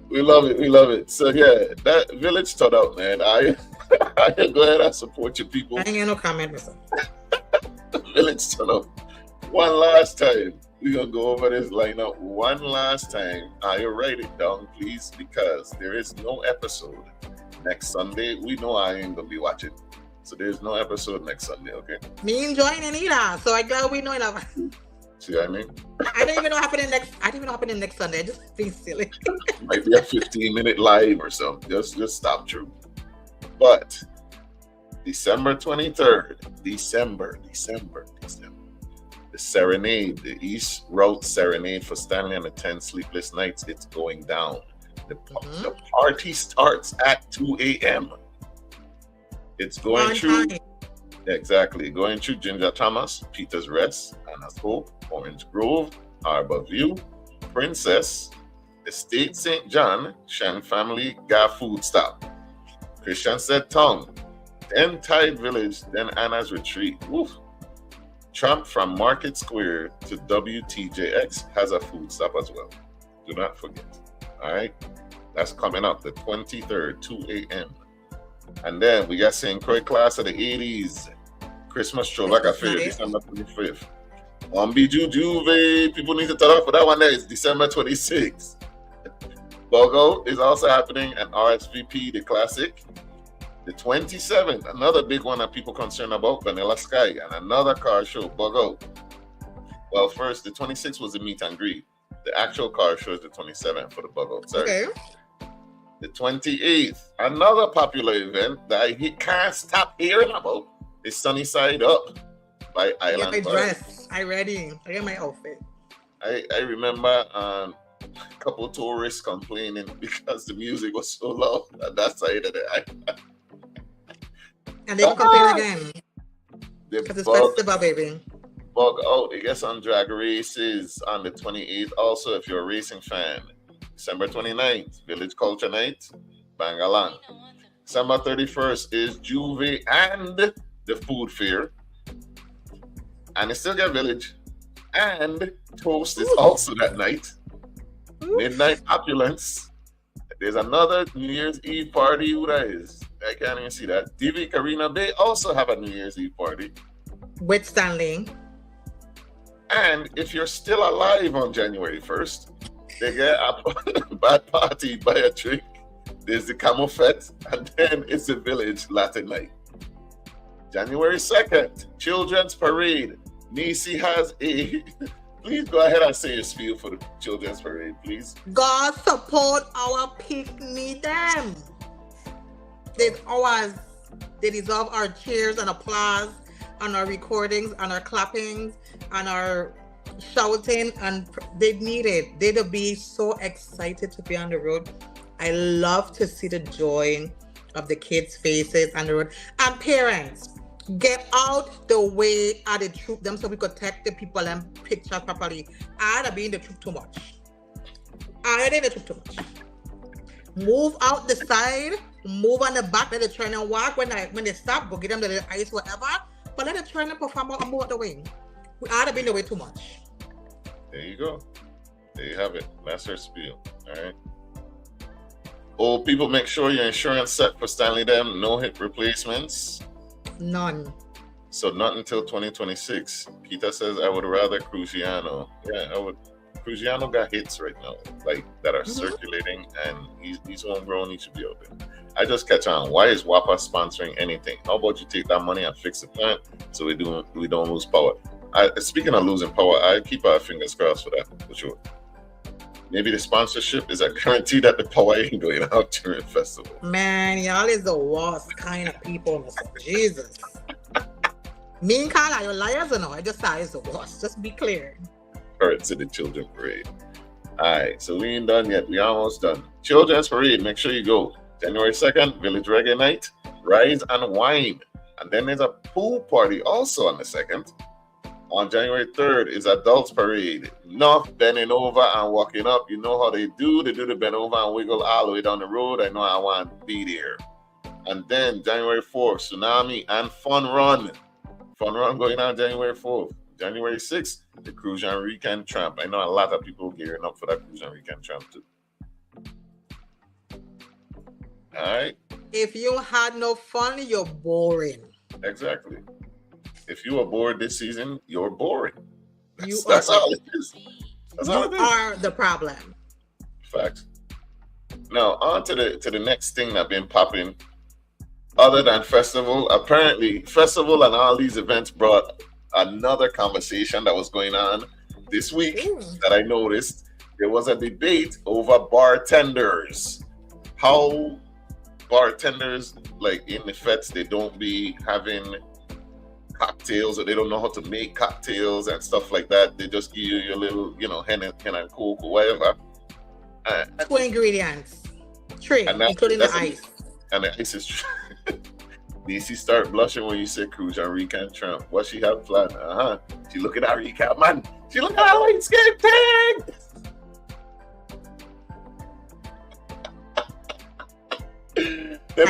We love it. So yeah, that Village stood out, man. I go ahead and support your people. I ain't got no comment, Mr. Village stood out. One last time. We're gonna go over this lineup one last time. I write it down, please, because there is no episode next Sunday. We know I ain't gonna be watching. So there's no episode next Sunday, okay? Me enjoying it either. So I glad we know enough. See what I mean? I don't even know happening next Sunday. I just being silly. Might be a 15-minute live or something. Just stop through. But December 23rd, December. The Serenade, the East Route Serenade for Stanley and the 10 Sleepless Nights, it's going down. The party starts at 2 a.m. It's going through, exactly, going through Ginger Thomas, Peter's Rest, Anna's Hope, Orange Grove, Harbor View, Princess, Estate St. John, Shan Family, Ga Food Stop, Christian Said Tongue, then Tide Village, then Anna's Retreat. Woof. Tramp from Market Square to WTJX has a food stop as well. Do not forget. All right. That's coming up the 23rd, 2 a.m. And then we got St. Croix Class of the 80s. Christmas Throwback Affair, December 25th. Biju Juve, people need to turn up for that one. There is December 26th. Bogo is also happening, and RSVP, the classic. The 27th, another big one that people concerned about, Vanilla Sky, and another car show, Bogo. Well, first, the 26th was the meet and greet. The actual car show is the 27th for the Bogo. Sorry. Okay. The 28th, another popular event that I can't stop hearing about, is Sunny Side Up by Island. I got my dress. I ready. I got my outfit. I remember a couple of tourists complaining because the music was so loud at that side of the island. And they will complain again. Because it's festival, baby. Bug out. It gets on drag races on the 28th. Also, if you're a racing fan, December 29th, Village Culture Night, Bangalan. December 31st is Juve and the food fair. And it's still got Village. And Toast is also that night. Midnight Opulence. There's another New Year's Eve party. Who that is? I can't even see that. DV Karina Bay also have a New Year's Eve party. With Stanley. And if you're still alive on January 1st, they get a bad party, buy a drink. There's the Camel Fete, and then it's the Village Latin night. January 2nd, Children's Parade. Neci has a... Please go ahead and say your spiel for the Children's Parade, please. God support our picnic them. They deserve our cheers and applause and our recordings and our clappings and our shouting, and they need it. They'd be so excited to be on the road. I love to see the joy of the kids' faces on the road. And parents, get out the way of the troop them so we could take the people and pictures properly. I'd be in the troop too much. Move out the side, move on the back, let the trainer walk. When they stop, go get them the ice, whatever. But let the trainer perform and move out the way. We ought to be in the way too much. There you go. There you have it. That's her spiel. All right. Old people, make sure your insurance set for Stanley Dem. No hip replacements. None. So not until 2026. Peter says, I would rather Cruciano. Yeah, I would. Cruciano got hits right now, like that are circulating, and he's homegrown. He should be out there. I just catch on. Why is WAPA sponsoring anything? How about you take that money and fix the plant so we don't lose power? Speaking of losing power, I keep our fingers crossed for that, for sure. Maybe the sponsorship is a guarantee that the power ain't going out during the festival. Man, y'all is the worst kind of people, Mr. Jesus. Me and Carla, you liars or no? I just said it's the worst. Just be clear. All right, to the children parade. All right, so we ain't done yet. We almost done. Children's parade, make sure you go. January 2nd, Village Reggae Night, Rise and Wine. And then there's a pool party also on the 2nd. On January 3rd is Adults Parade. Enough bending over and walking up. You know how they do. They do the bend over and wiggle all the way down the road. I know I want to be there. And then January 4th, Tsunami and Fun Run. Fun Run going on January 4th. January 6th, the Crucian Weekend Tramp. I know a lot of people gearing up for that Crucian Weekend Tramp too. All right. If you had no fun, you're boring. Exactly. If you are bored this season, you're boring. That's all it is. You are the problem. Facts. Now, on to the next thing that's been popping. Other than festival, apparently festival and all these events brought another conversation that was going on this week that I noticed. There was a debate over bartenders. How bartenders, like in the fets, they don't be having cocktails, or they don't know how to make cocktails and stuff like that. They just give you your little, hen and coke or whatever. 2 ingredients. 3, including the ice. And the ice is true. Neci start blushing when you say Crucian Weekend Tramp. What she have planned? She look at that recap, man. She look at that light skin thing. I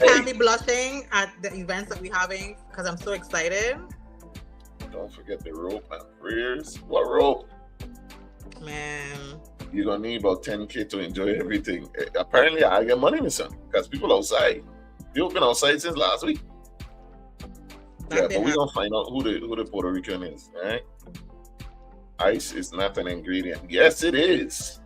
can't be blushing at the events that we're having because I'm so excited. Don't forget the rope and prayers. What rope? Man. You're going to need about 10K to enjoy everything. Apparently, I get money, my son, because people outside. People been outside since last week. But we're going to find out who the Puerto Rican is, right? Ice is not an ingredient. Yes, it is.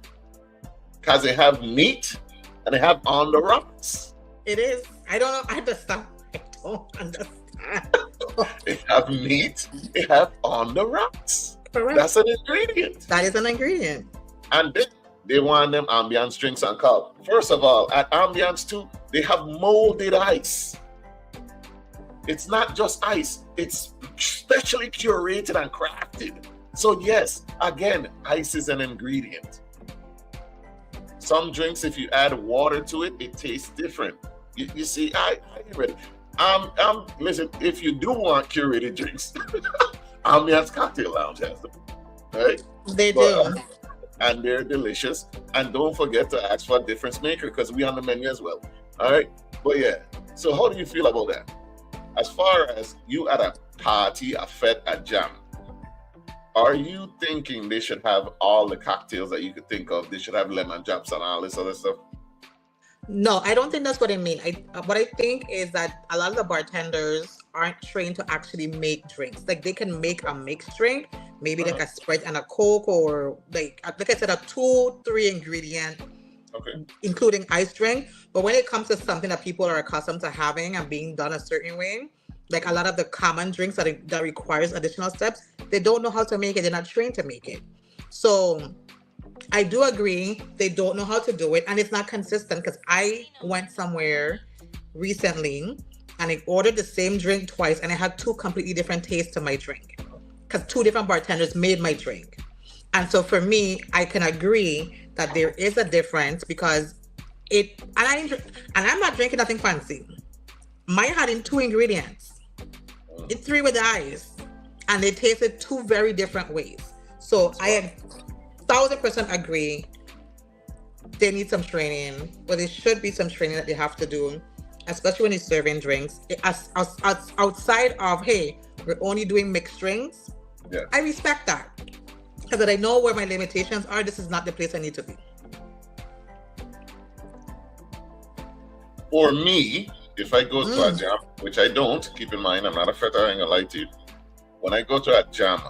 Because they have meat and they have on the rocks. It is. I don't know. I don't understand. They have meat. They have on the rocks. Correct. That's an ingredient. That is an ingredient. And then they want them ambiance drinks and cup. First of all, at ambiance too, they have molded ice. It's not just ice. It's specially curated and crafted. So yes, again, ice is an ingredient. Some drinks, if you add water to it, it tastes different. You see, I read it. Listen, if you do want curated drinks, Ambiance Cocktail Lounge has them, right? They do. And they're delicious. And don't forget to ask for a difference maker because we on the menu as well. All right? But yeah, so how do you feel about that? As far as you at a party, a fete, a jam, are you thinking they should have all the cocktails that you could think of? They should have lemon drops and all this other stuff? No, I don't think that's what I mean. What I think is that a lot of the bartenders aren't trained to actually make drinks. Like they can make a mixed drink, maybe like a Sprite and a Coke, or like I said, a 2-3 ingredient, including ice drink. But when it comes to something that people are accustomed to having and being done a certain way, like a lot of the common drinks that requires additional steps, they don't know how to make it. They're not trained to make it. So I do agree they don't know how to do it, and it's not consistent because I went somewhere recently and I ordered the same drink twice and I had 2 completely different tastes to my drink because 2 different bartenders made my drink. And so for me, I can agree that there is a difference because I'm not drinking nothing fancy. Mine had in 2 ingredients. It's 3 with the ice, and they tasted 2 very different ways. So I 1,000% agree they need some training, but there should be some training that they have to do, especially when you're serving drinks. Outside of, hey, we're only doing mixed drinks, I respect that. Because I know where my limitations are. This is not the place I need to be. For me, if I go to a jam, which I don't, keep in mind, I'm not a feta, I ain't gonna lie to you. When I go to a jam,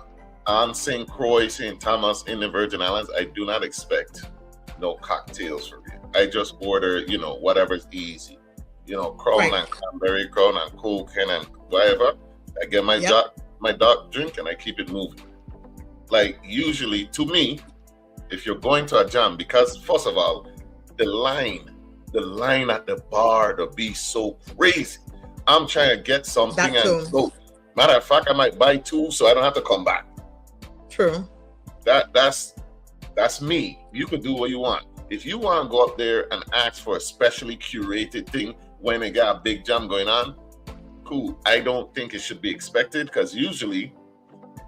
on St. Croix, St. Thomas in the Virgin Islands, I do not expect no cocktails for me. I just order, whatever's easy. Crown Right. and cranberry, crown and coke, and whatever. I get Yep. my dark drink and I keep it moving. Like usually, to me, if you're going to a jam, because first of all, the line at the bar to be so crazy. I'm trying to get something That and too. go. Matter of fact, I might buy two so I don't have to come back. True. That's me. You can do what you want. If you want to go up there and ask for a specially curated thing when they got a big jam going on, cool. I don't think it should be expected, because usually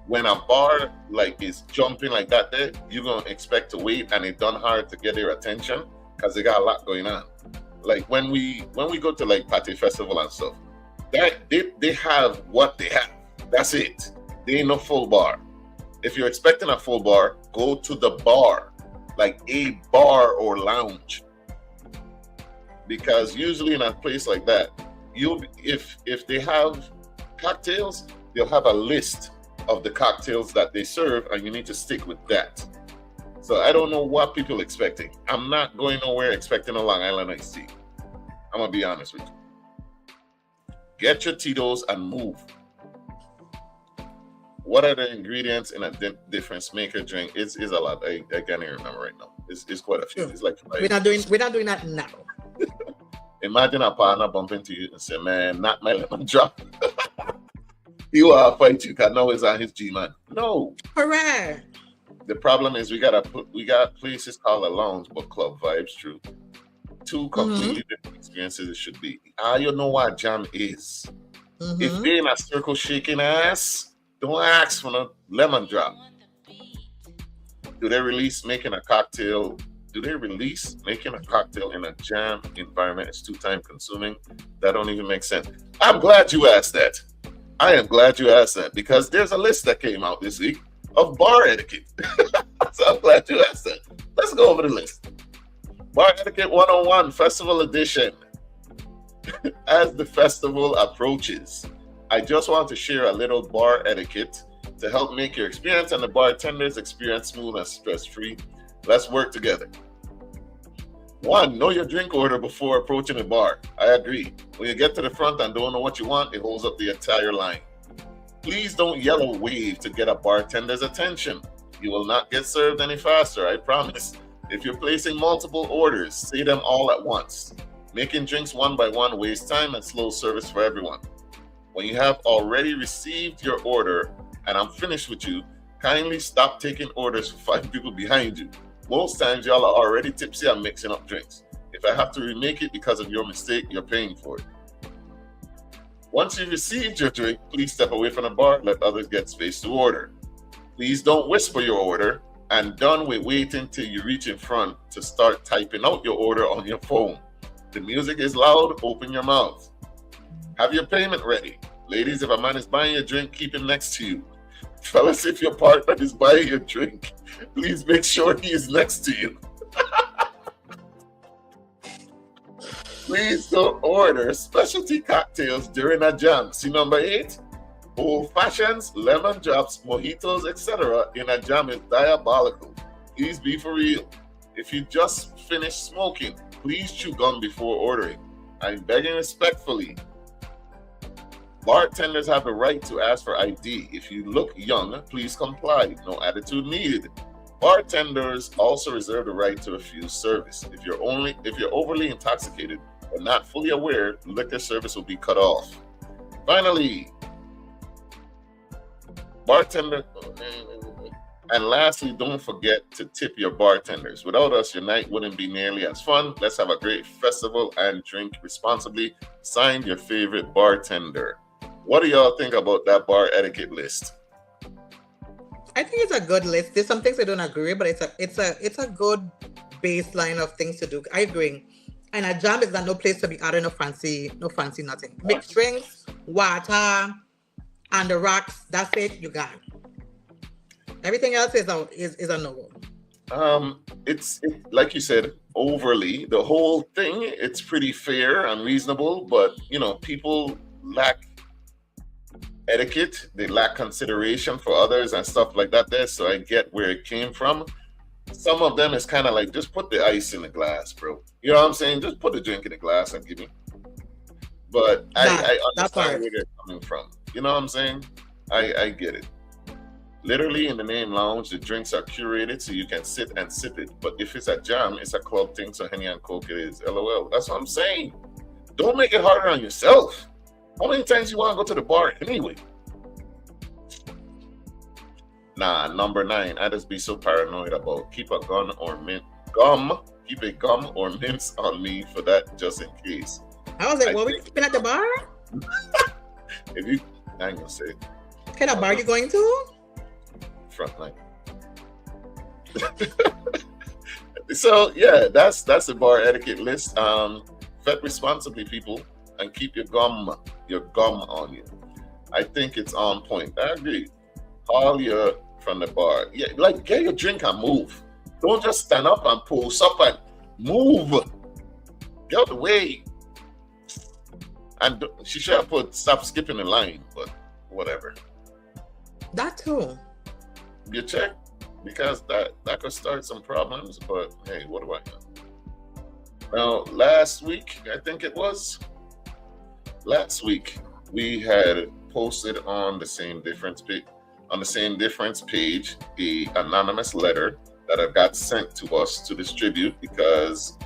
when a bar like is jumping like that there, you're gonna expect to wait, and it's done hard to get their attention because they got a lot going on. Like when we go to like Party Festival and stuff, that they have what they have. That's it. They ain't no full bar. If you're expecting a full bar, go to the bar, like a bar or lounge. Because usually in a place like that, if they have cocktails, they'll have a list of the cocktails that they serve, and you need to stick with that. So I don't know what people are expecting. I'm not going nowhere expecting a Long Island iced tea. I'm gonna be honest with you. Get your Tito's and move. What are the ingredients in a difference maker drink? It's a lot. I can't even remember right now. It's quite a few. True. It's like We're not doing that now. imagine a partner bump into you and say, "Man, not my lemon drop." You are fight you because now it's on his G man. No. Correct. The problem is we got places called a lounge but club vibes. True. Two completely different experiences it should be. You know what jam is. If they in a circle shaking ass, don't ask for no lemon drop. Do they release making a cocktail in a jam environment? It's too time consuming. That don't even make sense. I'm glad you asked that. I am glad you asked that, because there's a list that came out this week of bar etiquette. So I'm glad you asked that. Let's go over the list. Bar Etiquette 101 Festival Edition. As the festival approaches, I just want to share a little bar etiquette to help make your experience and the bartender's experience smooth and stress-free. Let's work together. 1, know your drink order before approaching the bar. I agree. When you get to the front and don't know what you want, it holds up the entire line. Please don't yell or wave to get a bartender's attention. You will not get served any faster, I promise. If you're placing multiple orders, say them all at once. Making drinks one by one wastes time and slows service for everyone. When you have already received your order and I'm finished with you, kindly stop taking orders for 5 people behind you. Most times y'all are already tipsy and mixing up drinks. If I have to remake it because of your mistake, you're paying for it. Once you've received your drink, please step away from the bar, let others get space to order. Please don't whisper your order, and done with waiting till you reach in front to start typing out your order on your phone. The music is loud, open your mouth. Have your payment ready. Ladies, if a man is buying your drink, keep him next to you. Fellas, if your partner is buying your drink, please make sure he is next to you. Please don't order specialty cocktails during a jam. See number 8? Old fashions, lemon drops, mojitos, etc. in a jam is diabolical. Please be for real. If you just finished smoking, please chew gum before ordering. I'm begging respectfully. Bartenders have the right to ask for ID. If you look young, please comply. No attitude needed. Bartenders also reserve the right to refuse service. If you're overly intoxicated or not fully aware, liquor service will be cut off. Finally, and lastly, don't forget to tip your bartenders. Without us, your night wouldn't be nearly as fun. Let's have a great festival and drink responsibly. Signed, your favorite bartender. What do y'all think about that bar etiquette list? I think it's a good list. There's some things I don't agree, but it's a good baseline of things to do. I agree. And a jam is not no place to be adding no fancy nothing. Mixed drinks, water, and the rocks. That's it. You got it. Everything else is a no-go. It's like you said, overly. The whole thing, it's pretty fair and reasonable, but people lack etiquette. They lack consideration for others and stuff like that there. So I get where it came from. Some of them is kind of like, just put the ice in the glass, bro. You know what I'm saying? Just put the drink in the glass and give me. But I understand where they're coming from. You know what I'm saying? I get it. Literally in the name lounge, the drinks are curated so you can sit and sip it. But if it's a jam, it's a club thing, so Henny and Coke it is. LOL. That's what I'm saying. Don't make it harder on yourself. How many times you want to go to the bar anyway? Nah, number 9. I just be so paranoid about keep a gun or keep a gum or mints on me for that just in case. I was like, what, we keeping at the bar? If you, I ain't gonna say it. What kind of bar you going to? Front line. So yeah, that's the bar etiquette list. Vet responsibly, people, and keep your gum on you. I think it's on point. I agree. Call you from the bar. Yeah, like get your drink and move. Don't just stand up and pose up and move. Get out the way. And she should have put stop skipping the line, but whatever. That too. You check, because that could start some problems, but hey, what do I know? Now, last week, I think it was, we had posted on the Same Difference page, the anonymous letter that had got sent to us to distribute because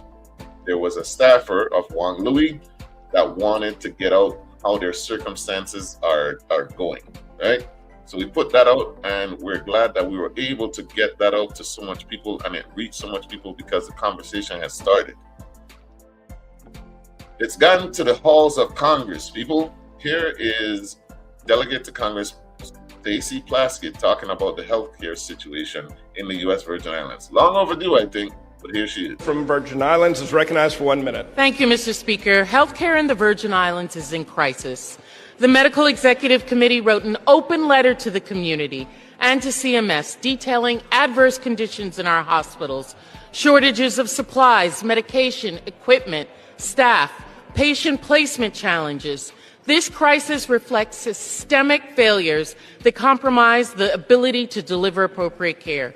there was a staffer of Wang Louis that wanted to get out how their circumstances are going, right? So we put that out, and we're glad that we were able to get that out to so much people, and it reached so much people because the conversation has started. It's gotten to the halls of Congress, people. Here is Delegate to Congress Stacey Plaskett talking about the healthcare situation in the U.S. Virgin Islands. Long overdue, I think, but here she is. From Virgin Islands is recognized for 1 minute. Thank you, Mr. Speaker. Healthcare in the Virgin Islands is in crisis. The Medical Executive Committee wrote an open letter to the community and to CMS detailing adverse conditions in our hospitals, shortages of supplies, medication, equipment, staff, patient placement challenges. This crisis reflects systemic failures that compromise the ability to deliver appropriate care.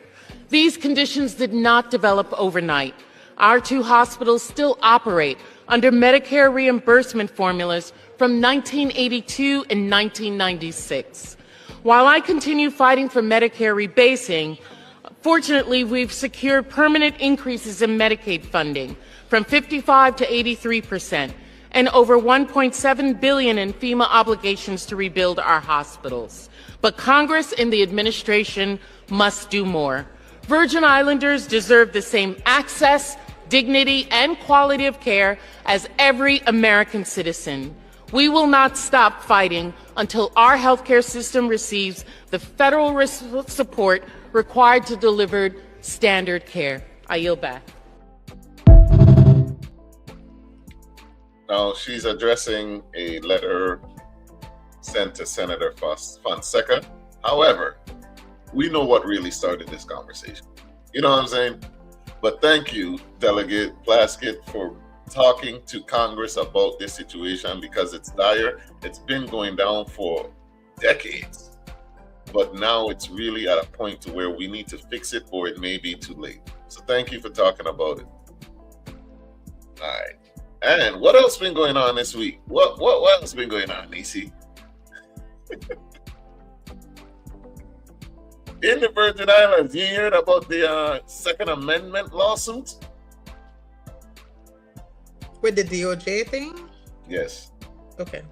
These conditions did not develop overnight. Our 2 hospitals still operate under Medicare reimbursement formulas from 1982 and 1996. While I continue fighting for Medicare rebasing, fortunately, we've secured permanent increases in Medicaid funding from 55 to 83%, and over $1.7 billion in FEMA obligations to rebuild our hospitals. But Congress and the administration must do more. Virgin Islanders deserve the same access, dignity, and quality of care as every American citizen. We will not stop fighting until our healthcare system receives the federal support required to deliver standard care. I yield back. Now, she's addressing a letter sent to Senator Fonseca. However, we know what really started this conversation. You know what I'm saying? But thank you, Delegate Plaskett, for talking to Congress about this situation, because it's dire. It's been going down for decades. But now it's really at a point to where we need to fix it, or it may be too late. So thank you for talking about it. All right. And what else been going on this week? What else been going on, Neci? In the Virgin Islands, you heard about the Second Amendment lawsuit? With the DOJ thing? Yes. Okay.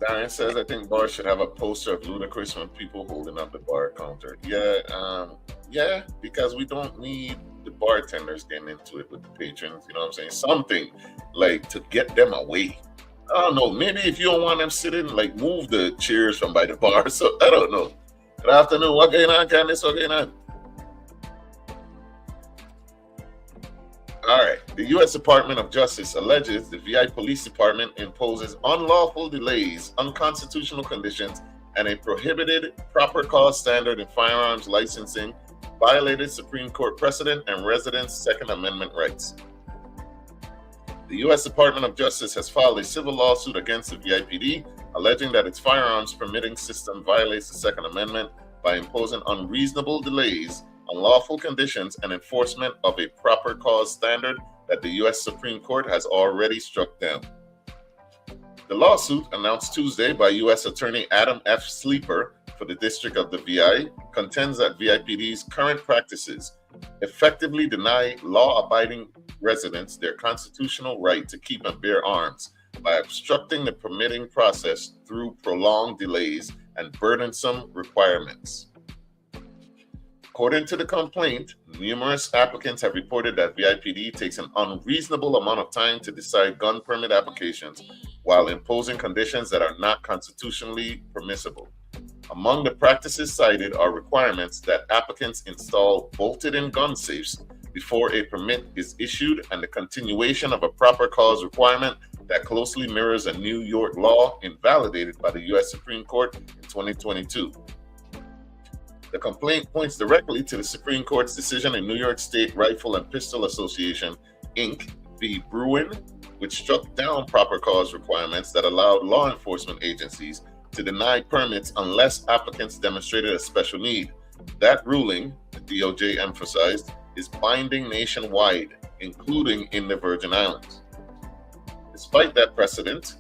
Darren says, I think bars should have a poster of Ludacris when people holding up the bar counter. Yeah, because we don't need the bartenders getting into it with the patrons. You know what I'm saying? Something like to get them away. I don't know. Maybe if you don't want them sitting, like move the chairs from by the bar. So I don't know. Good afternoon. What going on, Candice? What going on? All right. The U.S. Department of Justice alleges the VI Police Department imposes unlawful delays, unconstitutional conditions, and a prohibited proper cause standard in firearms licensing, violated Supreme Court precedent and residents' Second Amendment rights. The U.S. Department of Justice has filed a civil lawsuit against the VIPD, alleging that its firearms permitting system violates the Second Amendment by imposing unreasonable delays, unlawful conditions, and enforcement of a proper cause standard that the U.S. Supreme Court has already struck down. The lawsuit, announced Tuesday by U.S. Attorney Adam F. Sleeper for the District of the VI, contends that VIPD's current practices effectively deny law-abiding residents their constitutional right to keep and bear arms by obstructing the permitting process through prolonged delays and burdensome requirements. According to the complaint, numerous applicants have reported that VIPD takes an unreasonable amount of time to decide gun permit applications while imposing conditions that are not constitutionally permissible. Among the practices cited are requirements that applicants install bolted-in gun safes before a permit is issued and the continuation of a proper cause requirement that closely mirrors a New York law invalidated by the U.S. Supreme Court in 2022. The complaint points directly to the Supreme Court's decision in New York State Rifle and Pistol Association, Inc. v. Bruin, which struck down proper cause requirements that allowed law enforcement agencies to deny permits unless applicants demonstrated a special need. That ruling, the DOJ emphasized, is binding nationwide, including in the Virgin Islands. Despite that precedent,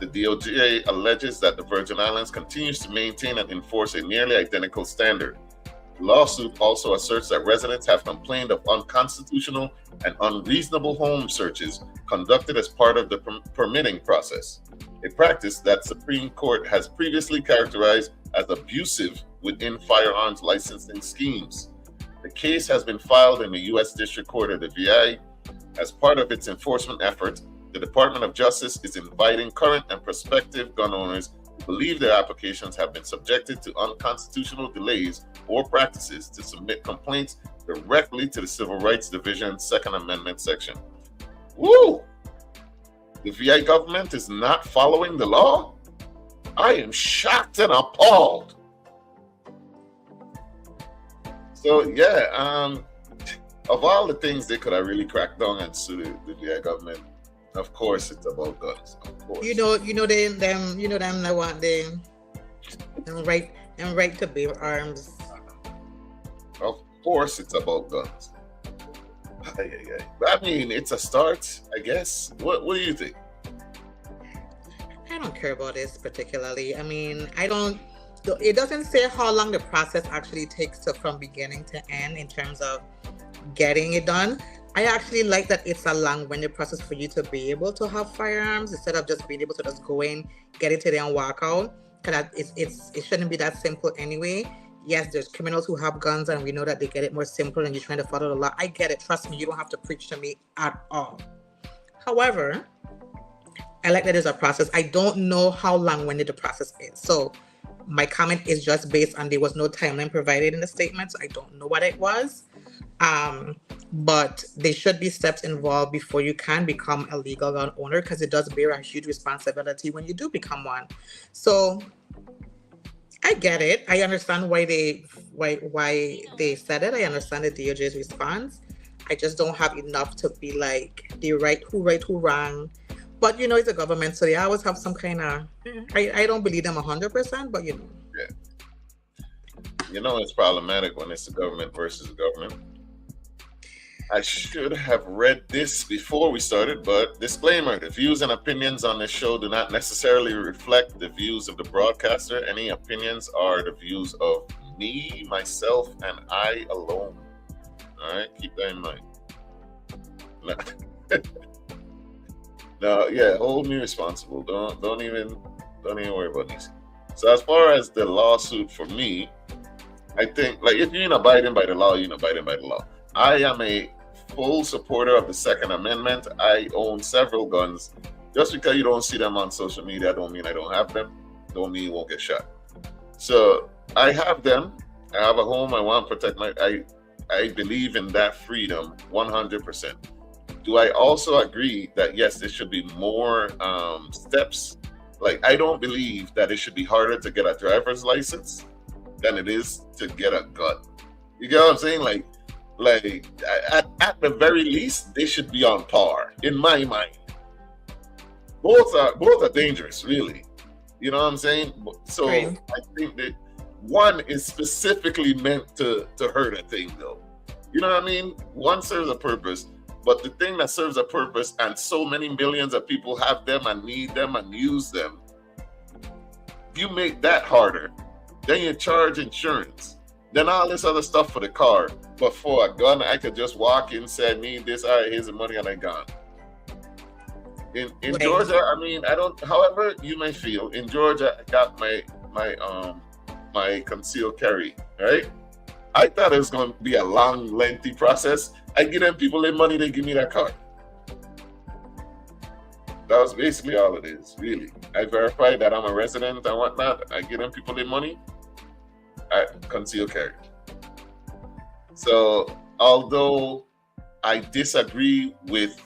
the DOJ alleges that the Virgin Islands continues to maintain and enforce a nearly identical standard. The lawsuit also asserts that residents have complained of unconstitutional and unreasonable home searches conducted as part of the permitting process, a practice that Supreme Court has previously characterized as abusive within firearms licensing schemes. The case has been filed in the U.S. District Court of the VI. As part of its enforcement effort, the Department of Justice is inviting current and prospective gun owners who believe their applications have been subjected to unconstitutional delays or practices to submit complaints directly to the Civil Rights Division Second Amendment section. Woo! The VI government is not following the law? I am shocked and appalled. So yeah, of all the things they could have really cracked down and sue the VI government, of course it's about guns. Of course. Them that want them right to bear arms. Of course it's about guns. I mean, it's a start, I guess. What do you think? I don't care about this particularly. I mean, it doesn't say how long the process actually takes from beginning to end in terms of getting it done. I actually like that it's a long-winded process for you to be able to have firearms instead of just being able to just go in, get it today and walk out. Because it shouldn't be that simple anyway. Yes, there's criminals who have guns and we know that they get it more simple and you're trying to follow the law. I get it. Trust me, you don't have to preach to me at all. However, I like that there's a process. I don't know how long-winded the process is. So my comment is just based on there was no timeline provided in the statement. So I don't know what it was. But there should be steps involved before you can become a legal gun owner because it does bear a huge responsibility when you do become one. So I get it. I understand why they said it. I understand the DOJ's response. I just don't have enough to be like who right, who wrong. But it's a government, so they always have some kind of. I don't believe them 100%, but Yeah. It's problematic when it's the government versus the government. I should have read this before we started, but disclaimer, the views and opinions on this show do not necessarily reflect the views of the broadcaster. Any opinions are the views of me, myself, and I alone. All right, keep that in mind. No, yeah, hold me responsible. Don't even worry about this. So as far as the lawsuit for me, I think if you're abiding by the law, you're abiding by the law. I am a full supporter of the Second Amendment. I own several guns. Just because you don't see them on social media don't mean I don't have them. Don't mean you won't get shot. So I have them. I have a home. I want to protect I believe in that freedom 100%. Do I also agree that yes, there should be more steps? I don't believe that it should be harder to get a driver's license than it is to get a gun. You get what I'm saying? At the very least, they should be on par, in my mind. Both are dangerous, really. You know what I'm saying? So Right. I think that one is specifically meant to hurt a thing, though. You know what I mean? One serves a purpose, but the thing that serves a purpose and so many millions of people have them and need them and use them, you make that harder. Then you charge insurance. Then all this other stuff for the car. But for a gun, I could just walk in, say, I need this, all right, here's the money, and I gone. In Right. Georgia, I mean, I don't. However, you may feel in Georgia, I got my concealed carry. Right? I thought it was going to be a long, lengthy process. I give them people their money, they give me that card. That was basically all it is, really. I verified that I'm a resident and whatnot. I give them people their money. I conceal carry. So, although I disagree with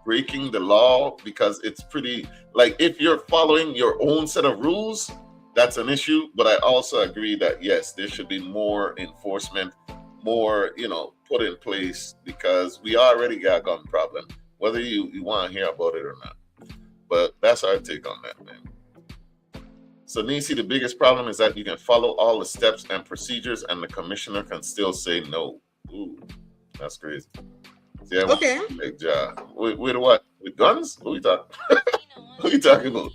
breaking the law, because it's pretty, like, if you're following your own set of rules, that's an issue. But I also agree that yes, there should be more enforcement, more, put in place, because we already got a gun problem, whether you want to hear about it or not. But that's our take on that, man. So Neci, the biggest problem is that you can follow all the steps and procedures and the commissioner can still say no. Ooh, that's crazy. Yeah, Okay. Big job. With what? With guns? Who you talking? Who you talking about?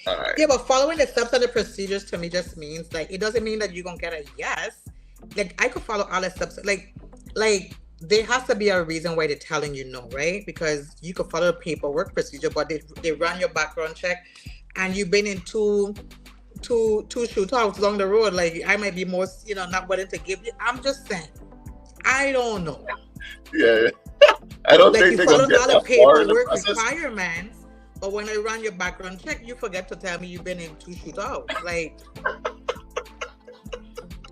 All right. Yeah, but following the steps and the procedures to me just means, like, it doesn't mean that you're gonna get a yes. Like, I could follow all the steps. Like there has to be a reason why they're telling you no, right? Because you could follow the paperwork procedure, but they run your background check, and you've been in two shootouts along the road. Like, I might be more, not willing to give you. I'm just saying. I don't know. Yeah. I don't Like, think you they're follow gonna all get the that far in the paperwork process. requirements, but when I run your background check, you forget to tell me you've been in 2 shootouts. Like,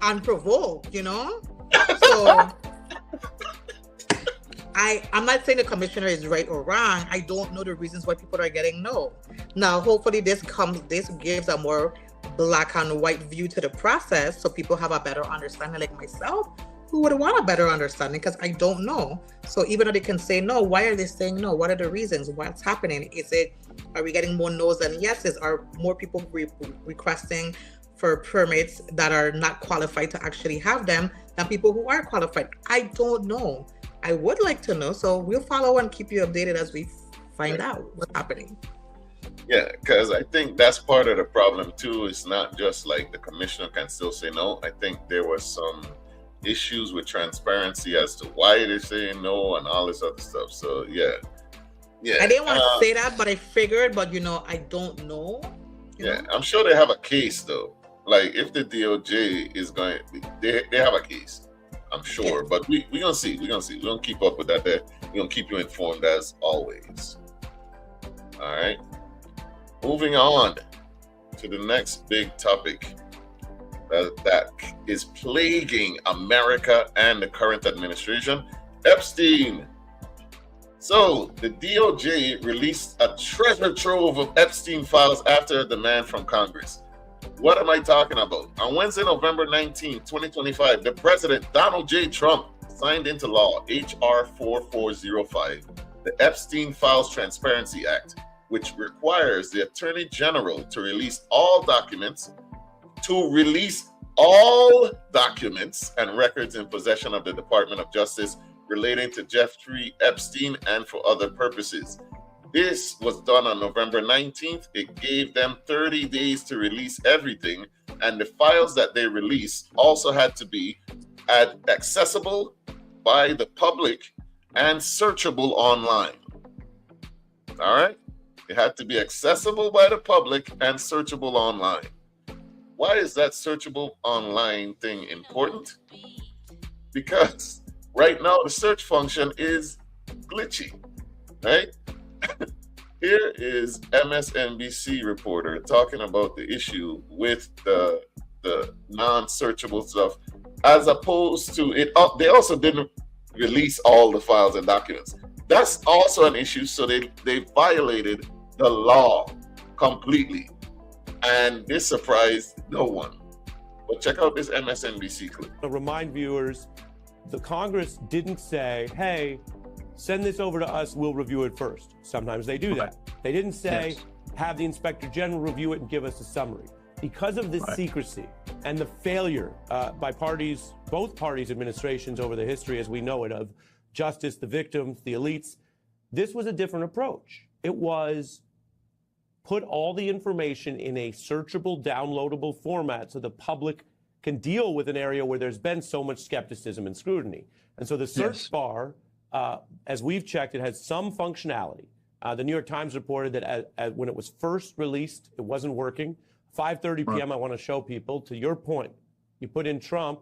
unprovoked, So I'm not saying the commissioner is right or wrong. I don't know the reasons why people are getting no. Now, hopefully this gives a more black and white view to the process, so people have a better understanding, like myself, who would want a better understanding, because I don't know. So even though they can say no, why are they saying no? What are the reasons? What's happening? Are we getting more no's than yeses? Are more people requesting for permits that are not qualified to actually have them than people who are qualified? I don't know. I would like to know. So we'll follow and keep you updated as we find out what's happening. Yeah, because I think that's part of the problem too. It's not just like the commissioner can still say no. I think there was some issues with transparency as to why they're saying no and all this other stuff. So yeah. I didn't want to say that, but I figured. But I don't know. Yeah, I'm sure they have a case though. Like, if the DOJ is going, they have a case. I'm sure, but we're gonna see. We're gonna keep up with that. We're gonna keep you informed as always. All right. Moving on to the next big topic that is plaguing America and the current administration: Epstein. So the DOJ released a treasure trove of Epstein files after a demand from Congress. What am I talking about? On Wednesday, November 19, 2025, the President, Donald J. Trump, signed into law H.R. 4405, the Epstein Files Transparency Act, which requires the Attorney General to release all documents and records in possession of the Department of Justice relating to Jeffrey Epstein and for other purposes. This was done on November 19th. It gave them 30 days to release everything, and the files that they released also had to be accessible by the public and searchable online. All right? It had to be accessible by the public and searchable online. Why is that searchable online thing important? Because right now the search function is glitchy, right? Here is MSNBC reporter talking about the issue with the non-searchable stuff, as opposed to it. They also didn't release all the files and documents. That's also an issue. So they violated the law completely, and this surprised no one. But check out this MSNBC clip. To remind viewers, the Congress didn't say, hey, send this over to us, we'll review it first. Sometimes they do that. They didn't say, have the Inspector General review it and give us a summary. Because of this secrecy and the failure by parties, both parties' administrations over the history as we know it of justice, the victims, the elites, this was a different approach. It was put all the information in a searchable, downloadable format so the public can deal with an area where there's been so much skepticism and scrutiny. And so the search bar, as we've checked, it has some functionality. The New York Times reported that when it was first released, it wasn't working. 5:30 p.m., I want to show people, to your point, you put in Trump,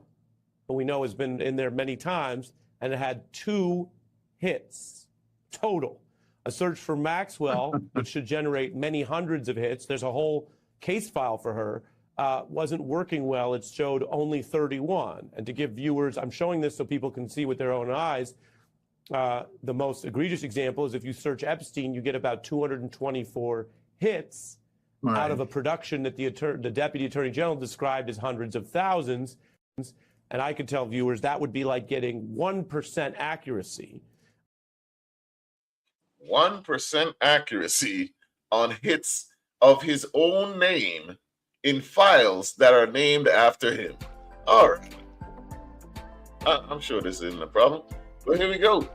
who we know has been in there many times, and it had 2 hits total. A search for Maxwell, which should generate many hundreds of hits. There's a whole case file for her. Wasn't working well. It showed only 31. And to give viewers, I'm showing this so people can see with their own eyes, the most egregious example is if you search Epstein, you get about 224 hits out of a production that the Deputy Attorney General described as hundreds of thousands. And I could tell viewers that would be like getting 1% accuracy. 1% accuracy on hits of his own name in files that are named after him. All right. I'm sure this isn't a problem, but here we go.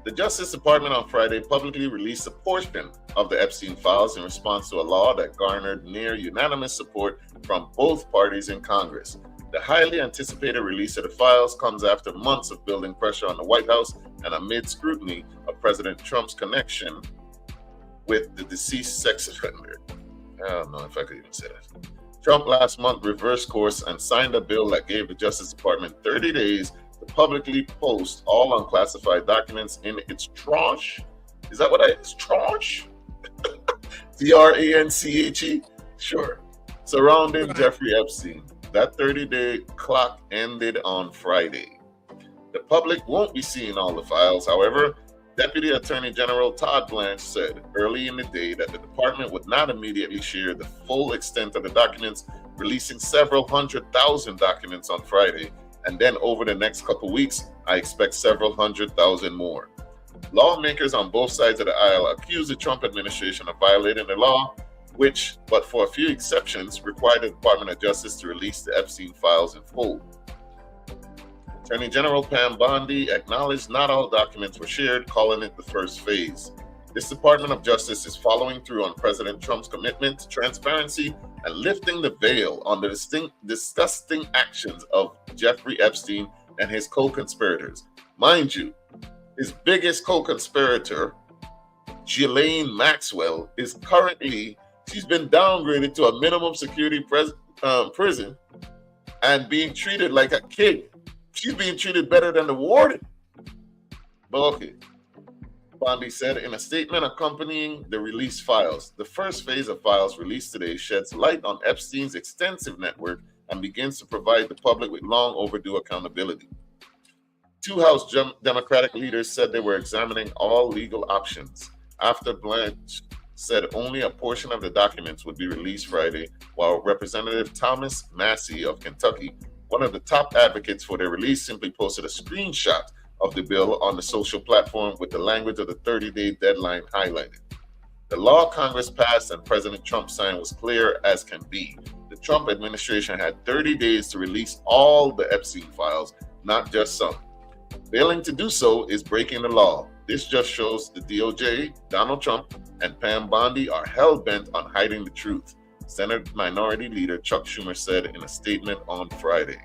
The Justice Department on Friday publicly released a portion of the Epstein files in response to a law that garnered near unanimous support from both parties in Congress. The highly anticipated release of the files comes after months of building pressure on the White House and amid scrutiny of President Trump's connection with the deceased sex offender. I don't know if I could even say that. Trump last month reversed course and signed a bill that gave the Justice Department 30 days to publicly post all unclassified documents in its tranche. Is that what it is? Tranche? T-R-A-N-C-H-E? Sure. Surrounding Jeffrey Epstein. That 30-day clock ended on Friday. The public won't be seeing all the files. However, Deputy Attorney General Todd Blanche said early in the day that the department would not immediately share the full extent of the documents, releasing several 100,000 documents on Friday. And then over the next couple weeks, I expect several 100,000 more. Lawmakers on both sides of the aisle accuse the Trump administration of violating the law, which, but for a few exceptions, required the Department of Justice to release the Epstein files in full. Attorney General Pam Bondi acknowledged not all documents were shared, calling it the first phase. This Department of Justice is following through on President Trump's commitment to transparency and lifting the veil on the disgusting actions of Jeffrey Epstein and his co-conspirators. Mind you, his biggest co-conspirator, Ghislaine Maxwell, is currently, she's been downgraded to a minimum security prison and being treated like a kid. She's being treated better than the warden. But okay. Bondi said in a statement accompanying the release files, the first phase of files released today sheds light on Epstein's extensive network and begins to provide the public with long overdue accountability. 2 House Democratic leaders said they were examining all legal options. After Blanche said only a portion of the documents would be released Friday, while Representative Thomas Massey of Kentucky, one of the top advocates for their release, simply posted a screenshot of the bill on the social platform with the language of the 30-day deadline highlighted. The law Congress passed and President Trump signed was clear as can be. The Trump administration had 30 days to release all the Epstein files, not just some. Failing to do so is breaking the law. This just shows the DOJ, Donald Trump, and Pam Bondi are hell-bent on hiding the truth, Senate Minority Leader Chuck Schumer said in a statement on Friday.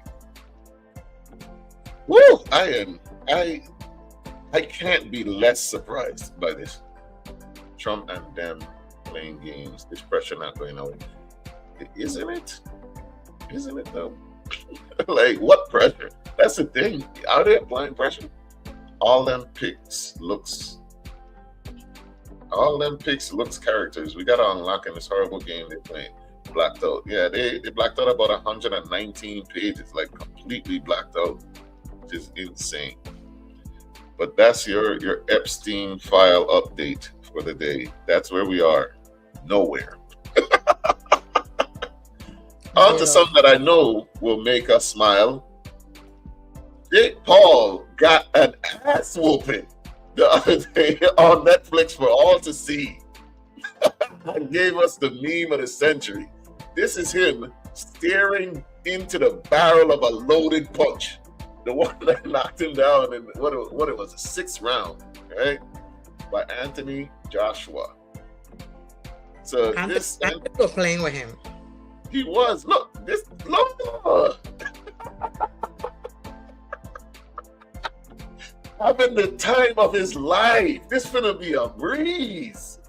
Woo! I can't be less surprised by this. Trump and them playing games. This pressure not going away. Isn't it? Isn't it though? Like, what pressure? That's the thing. Are they applying pressure? All them picks looks characters. We gotta unlock in this horrible game they're playing. Blacked out. Yeah, they blacked out about 119 pages, like completely blacked out, which is insane. But that's your Epstein file update for the day. That's where we are. Nowhere. On to something that I know will make us smile. Jake Paul got an ass whooping the other day on Netflix for all to see. and gave us the meme of the century. This is him staring into the barrel of a loaded punch. The one that knocked him down in what it was, the 6th round, right? By Anthony Joshua. So Anthony Anthony was playing with him. He was. Look. Having the time of his life. This finna be a breeze.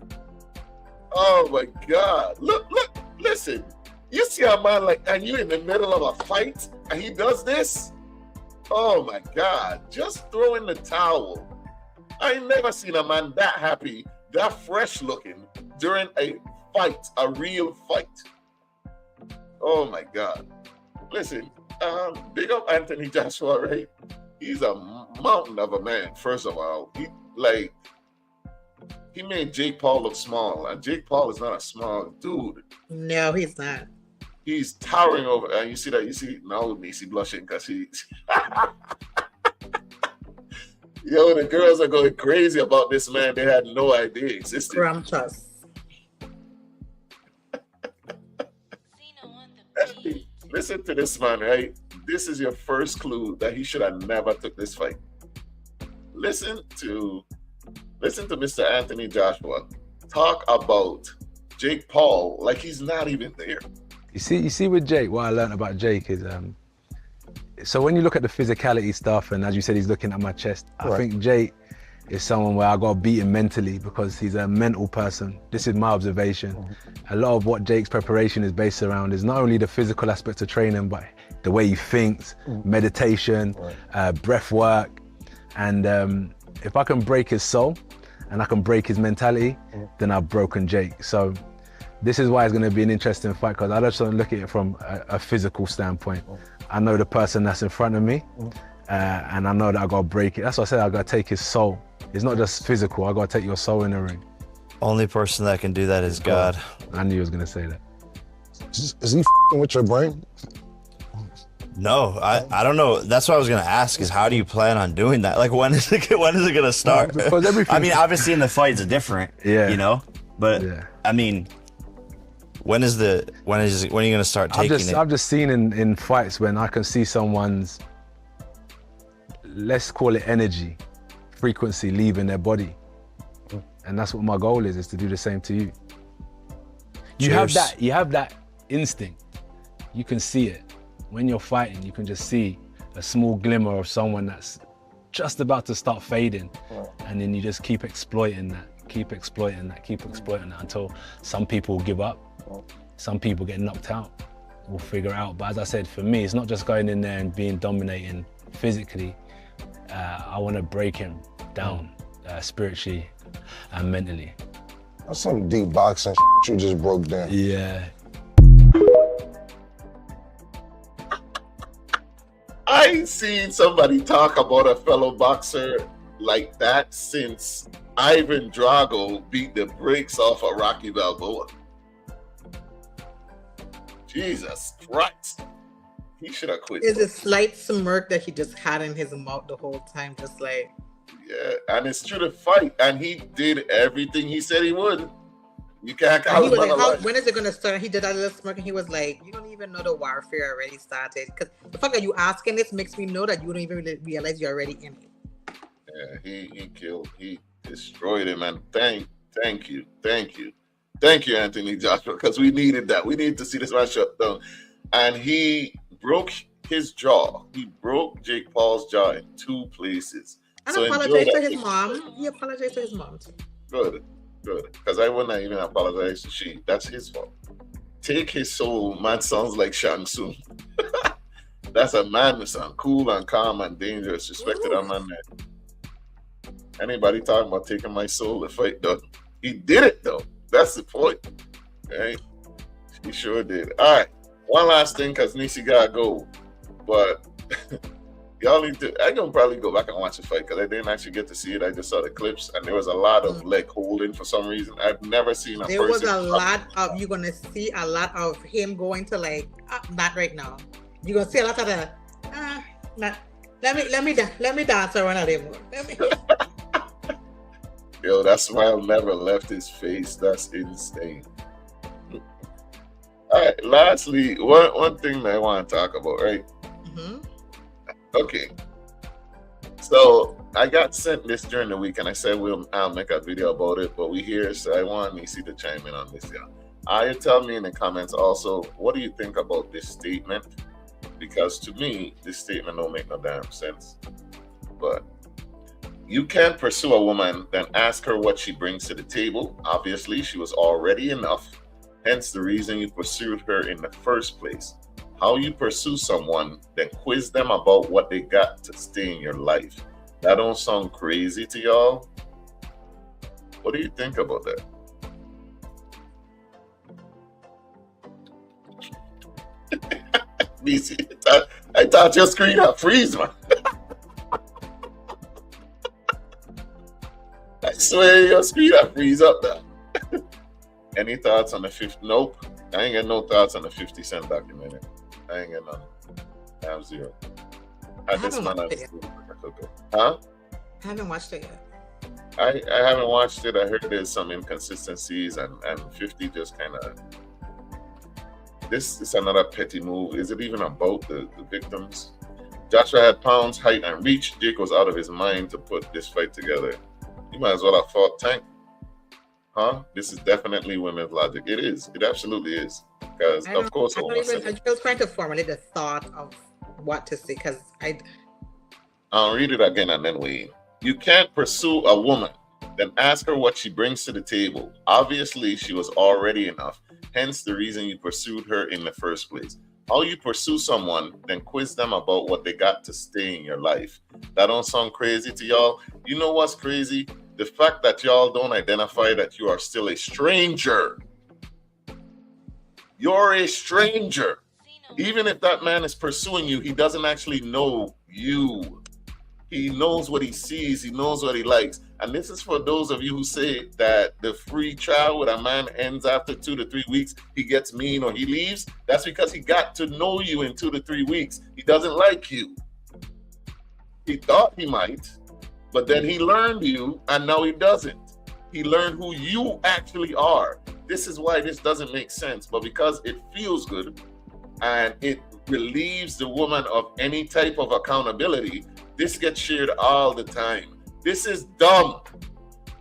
Oh my God. Look, listen. You see a man like, and you in the middle of a fight, and he does this? Oh my God. Just throw in the towel. I ain't never seen a man that happy, that fresh looking during a fight, a real fight. Oh my God. Listen, big up Anthony Joshua, right? He's a mountain of a man, first of all. He made Jake Paul look small, and Jake Paul is not a small dude. No, he's not. He's towering over, and you see now Neci blushing because he's yo, the girls are going crazy about this man. They had no idea he existed. Scrumptious. Listen to this man, right? This is your first clue that he should have never took this fight. Listen to Mr. Anthony Joshua talk about Jake Paul like he's not even there. You see with Jake, what I learned about Jake is, so when you look at the physicality stuff, and as you said, he's looking at my chest, I think Jake is someone where I got to beat him mentally because he's a mental person. This is my observation. A lot of what Jake's preparation is based around is not only the physical aspects of training, but the way he thinks, meditation, breath work. And if I can break his soul and I can break his mentality, then I've broken Jake. So this is why it's going to be an interesting fight, because I just don't look at it from a physical standpoint. I know the person that's in front of me, and I know that I got to break it. That's why I said I got to take his soul. It's not just physical, I got to take your soul in the ring. Only person that can do that is God. I knew he was going to say that. Is he f***ing with your brain? No, I don't know. That's what I was going to ask, is how do you plan on doing that? Like, when is it going to start? I mean, obviously in the fights are different, you know? But, I mean, when are you going to start taking it? I've just seen in fights when I can see someone's, let's call it energy, frequency leaving their body. And that's what my goal is to do the same to you. You have that instinct. You can see it. When you're fighting, you can just see a small glimmer of someone that's just about to start fading. And then you just keep exploiting that until some people give up. Some people get knocked out. We'll figure it out. But as I said, for me, it's not just going in there and being dominating physically. I want to break him down spiritually and mentally. That's some deep boxing you just broke down. Yeah. I ain't seen somebody talk about a fellow boxer like that since Ivan Drago beat the brakes off of Rocky Balboa. Jesus Christ. He should have quit. There's a slight smirk that he just had in his mouth the whole time, just like... Yeah, and it's true to fight, and he did everything he said he would. You can't call him like, when is it gonna start? He did that little smirk, and he was like, "You don't even know the warfare already started." Because the fuck are you asking? This makes me know that you don't even really realize you're already in it. Yeah, he destroyed him, and thank you, Anthony Joshua, because we needed that. We needed to see this man shut down, and he broke his jaw. He broke Jake Paul's jaw in 2 places. And apologized to his mom. He apologized to his mom too. Good. Because I wouldn't even apologize to she. That's his fault. Take his soul, man sounds like Shang Tsung. That's a man who sound cool and calm and dangerous. Respected that man there. Anybody talking about taking my soul to fight done? He did it though. That's the point. Right? He sure did. All right. One last thing, because Neci gotta go. But y'all need to, I'm gonna probably go back and watch the fight because I didn't actually get to see it. I just saw the clips, and there was a lot of leg holding for some reason. I've never seen a person. There was a lot of, you're gonna see a lot of him going to like, not right now. You're gonna see a lot of the, let me dance around a little more. Yo, that smile never left his face. That's insane. All right. Lastly, one thing that I want to talk about, right? Mm-hmm. Okay. So I got sent this during the week, and I said I'll make a video about it. But we here, so I want Neci to chime in on this. Yeah. You tell me in the comments also, what do you think about this statement? Because to me, this statement don't make no damn sense. But you can't pursue a woman, then ask her what she brings to the table. Obviously, she was already enough. Hence the reason you pursued her in the first place. How you pursue someone, then quiz them about what they got to stay in your life. That don't sound crazy to y'all? What do you think about that? Neci, I thought your screen had freeze, man. I swear your screen had freeze up there. Any thoughts on the 50? Nope. I ain't got no thoughts on the 50 Cent documentary. I ain't got none. I have zero. I haven't watched it yet. Huh? I haven't watched it yet. I haven't watched it. I heard there's some inconsistencies and 50 just kind of... This is another petty move. Is it even about the victims? Joshua had pounds, height, and reach. Jake was out of his mind to put this fight together. You might as well have fought Tank. Huh? This is definitely women's logic. It is. It absolutely is. Because, of course, I'm just trying to formulate the thought of what to say, because I'll read it again and then we... You can't pursue a woman, then ask her what she brings to the table. Obviously, she was already enough. Hence the reason you pursued her in the first place. How you pursue someone, then quiz them about what they got to stay in your life. That don't sound crazy to y'all? You know what's crazy? The fact that y'all don't identify that you are still a stranger. You're a stranger. Even if that man is pursuing you, he doesn't actually know you. He knows what he sees. He knows what he likes. And this is for those of you who say that the free trial with a man ends after 2 to 3 weeks. He gets mean or he leaves. That's because he got to know you in 2 to 3 weeks. He doesn't like you. He thought he might, but then he learned you and now he doesn't. He learned who you actually are. This is why this doesn't make sense. But because it feels good and it relieves the woman of any type of accountability, this gets shared all the time. This is dumb.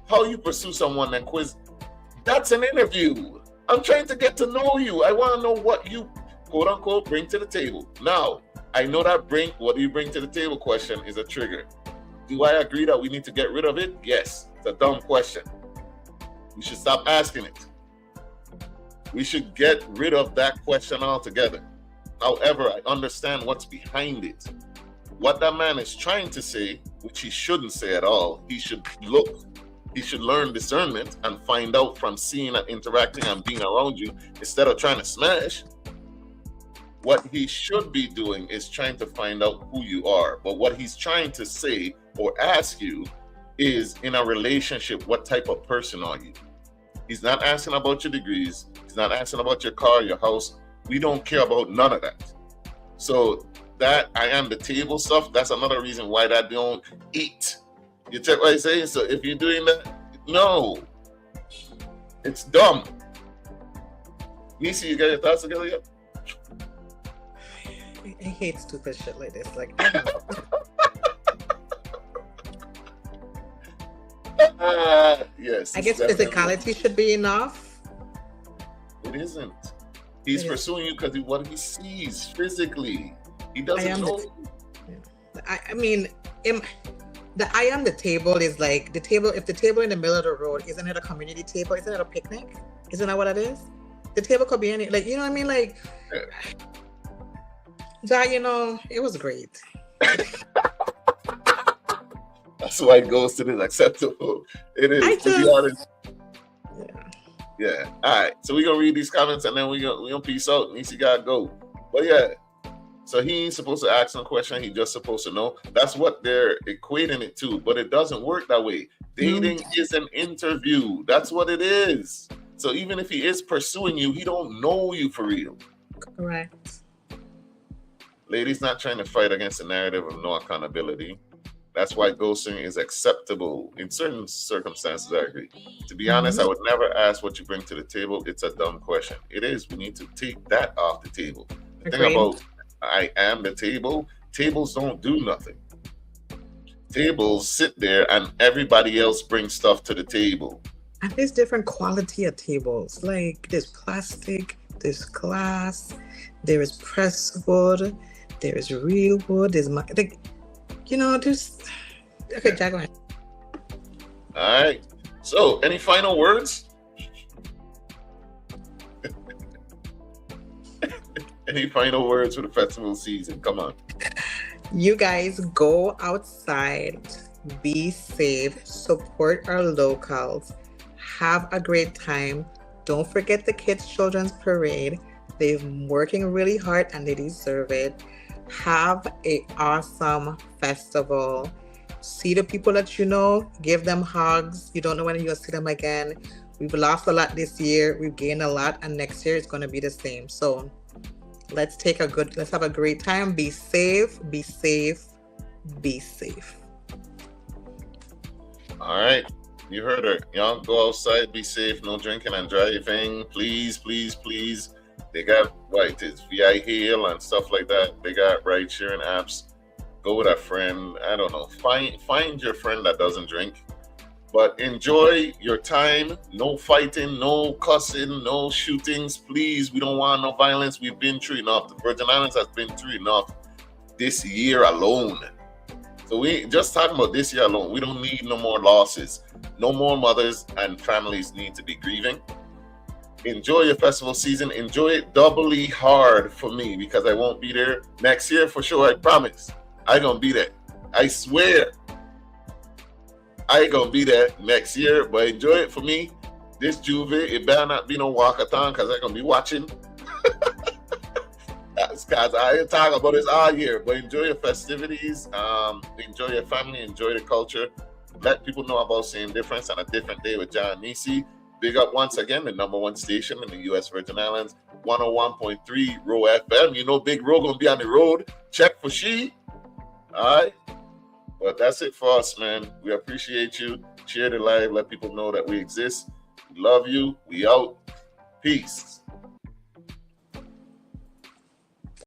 How you pursue someone and quiz? That's an interview. I'm trying to get to know you. I want to know what you, quote unquote, bring to the table. Now, I know that what do you bring to the table question is a trigger. Do I agree that we need to get rid of it? Yes. It's a dumb question. We should stop asking it. We should get rid of that question altogether. However, I understand what's behind it. What that man is trying to say, which he shouldn't say at all, he should learn discernment and find out from seeing and interacting and being around you instead of trying to smash. What he should be doing is trying to find out who you are. But what he's trying to say or ask you is, in a relationship, what type of person are you? He's not asking about your degrees. He's not asking about your car, your house. We don't care about none of that. So that I am the table stuff, that's another reason why that don't eat. You check what I'm saying? So if you're doing that, no. It's dumb. Neci, you got your thoughts together yet? I hate stupid shit like this. Like, yes. I guess physicality should be enough. It isn't. He's pursuing you because of what he sees physically. He doesn't know. I mean, the I am the table is like the table. If the table in the middle of the road, isn't it a community table? Isn't it a picnic? Isn't that what it is? The table could be any, like, you know what I mean? Like, Jah, you know, it was great. That's why it goes to this acceptable. It is, to be honest. Yeah. All right. So we're going to read these comments and then we're gonna peace out. Neci gotta go. But yeah. So he ain't supposed to ask no question. He's just supposed to know. That's what they're equating it to. But it doesn't work that way. Dating is an interview. That's what it is. So even if he is pursuing you, he don't know you for real. Correct. Ladies not trying to fight against the narrative of no accountability. That's why ghosting is acceptable in certain circumstances. I agree. To be honest, I would never ask what you bring to the table. It's a dumb question. It is. We need to take that off the table. The thing about I am the table, tables don't do nothing. Tables sit there and everybody else brings stuff to the table. And there's different quality of tables. Like there's plastic, there's glass, there is pressed wood, there is real wood, there's like, you know, there's okay, Jack, go ahead. All right. So any final words? Any final words for the festival season? Come on. You guys go outside, be safe, support our locals, have a great time. Don't forget the Kids Children's Parade. They're working really hard and they deserve it. Have an awesome festival. See the people that you know, give them hugs. You don't know when you'll see them again. We've lost a lot this year, we've gained a lot, and next year it's going to be the same. So let's have a great time. Be safe, be safe, be safe. All right. You heard her. Y'all go outside, be safe, no drinking and driving. Please, please, please. They got it's VI Hail and stuff like that. They got ride sharing apps. Go with a friend. I don't know. Find your friend that doesn't drink. But enjoy your time. No fighting, no cussing, no shootings. Please, we don't want no violence. We've been through enough. The Virgin Islands has been through enough this year alone. So we just talking about this year alone. We don't need no more losses. No more mothers and families need to be grieving. Enjoy your festival season. Enjoy it doubly hard for me because I won't be there next year for sure. I promise. I gonna be there. I swear. I gonna be there next year, but enjoy it for me. This Juve, it better not be no walkathon because I'm gonna be watching. That's because I ain't talking about this all year. But enjoy your festivities. Enjoy your family. Enjoy the culture. Let people know about Same Difference on a different day with Jah and Neci. Big up once again the #1 station in the U.S. Virgin Islands, 101.3 Row FM. You know Big Row gonna be on the road. Check for she. All right. But that's it for us, man. We appreciate you. Share the live. Let people know that we exist. We love you. We out. Peace.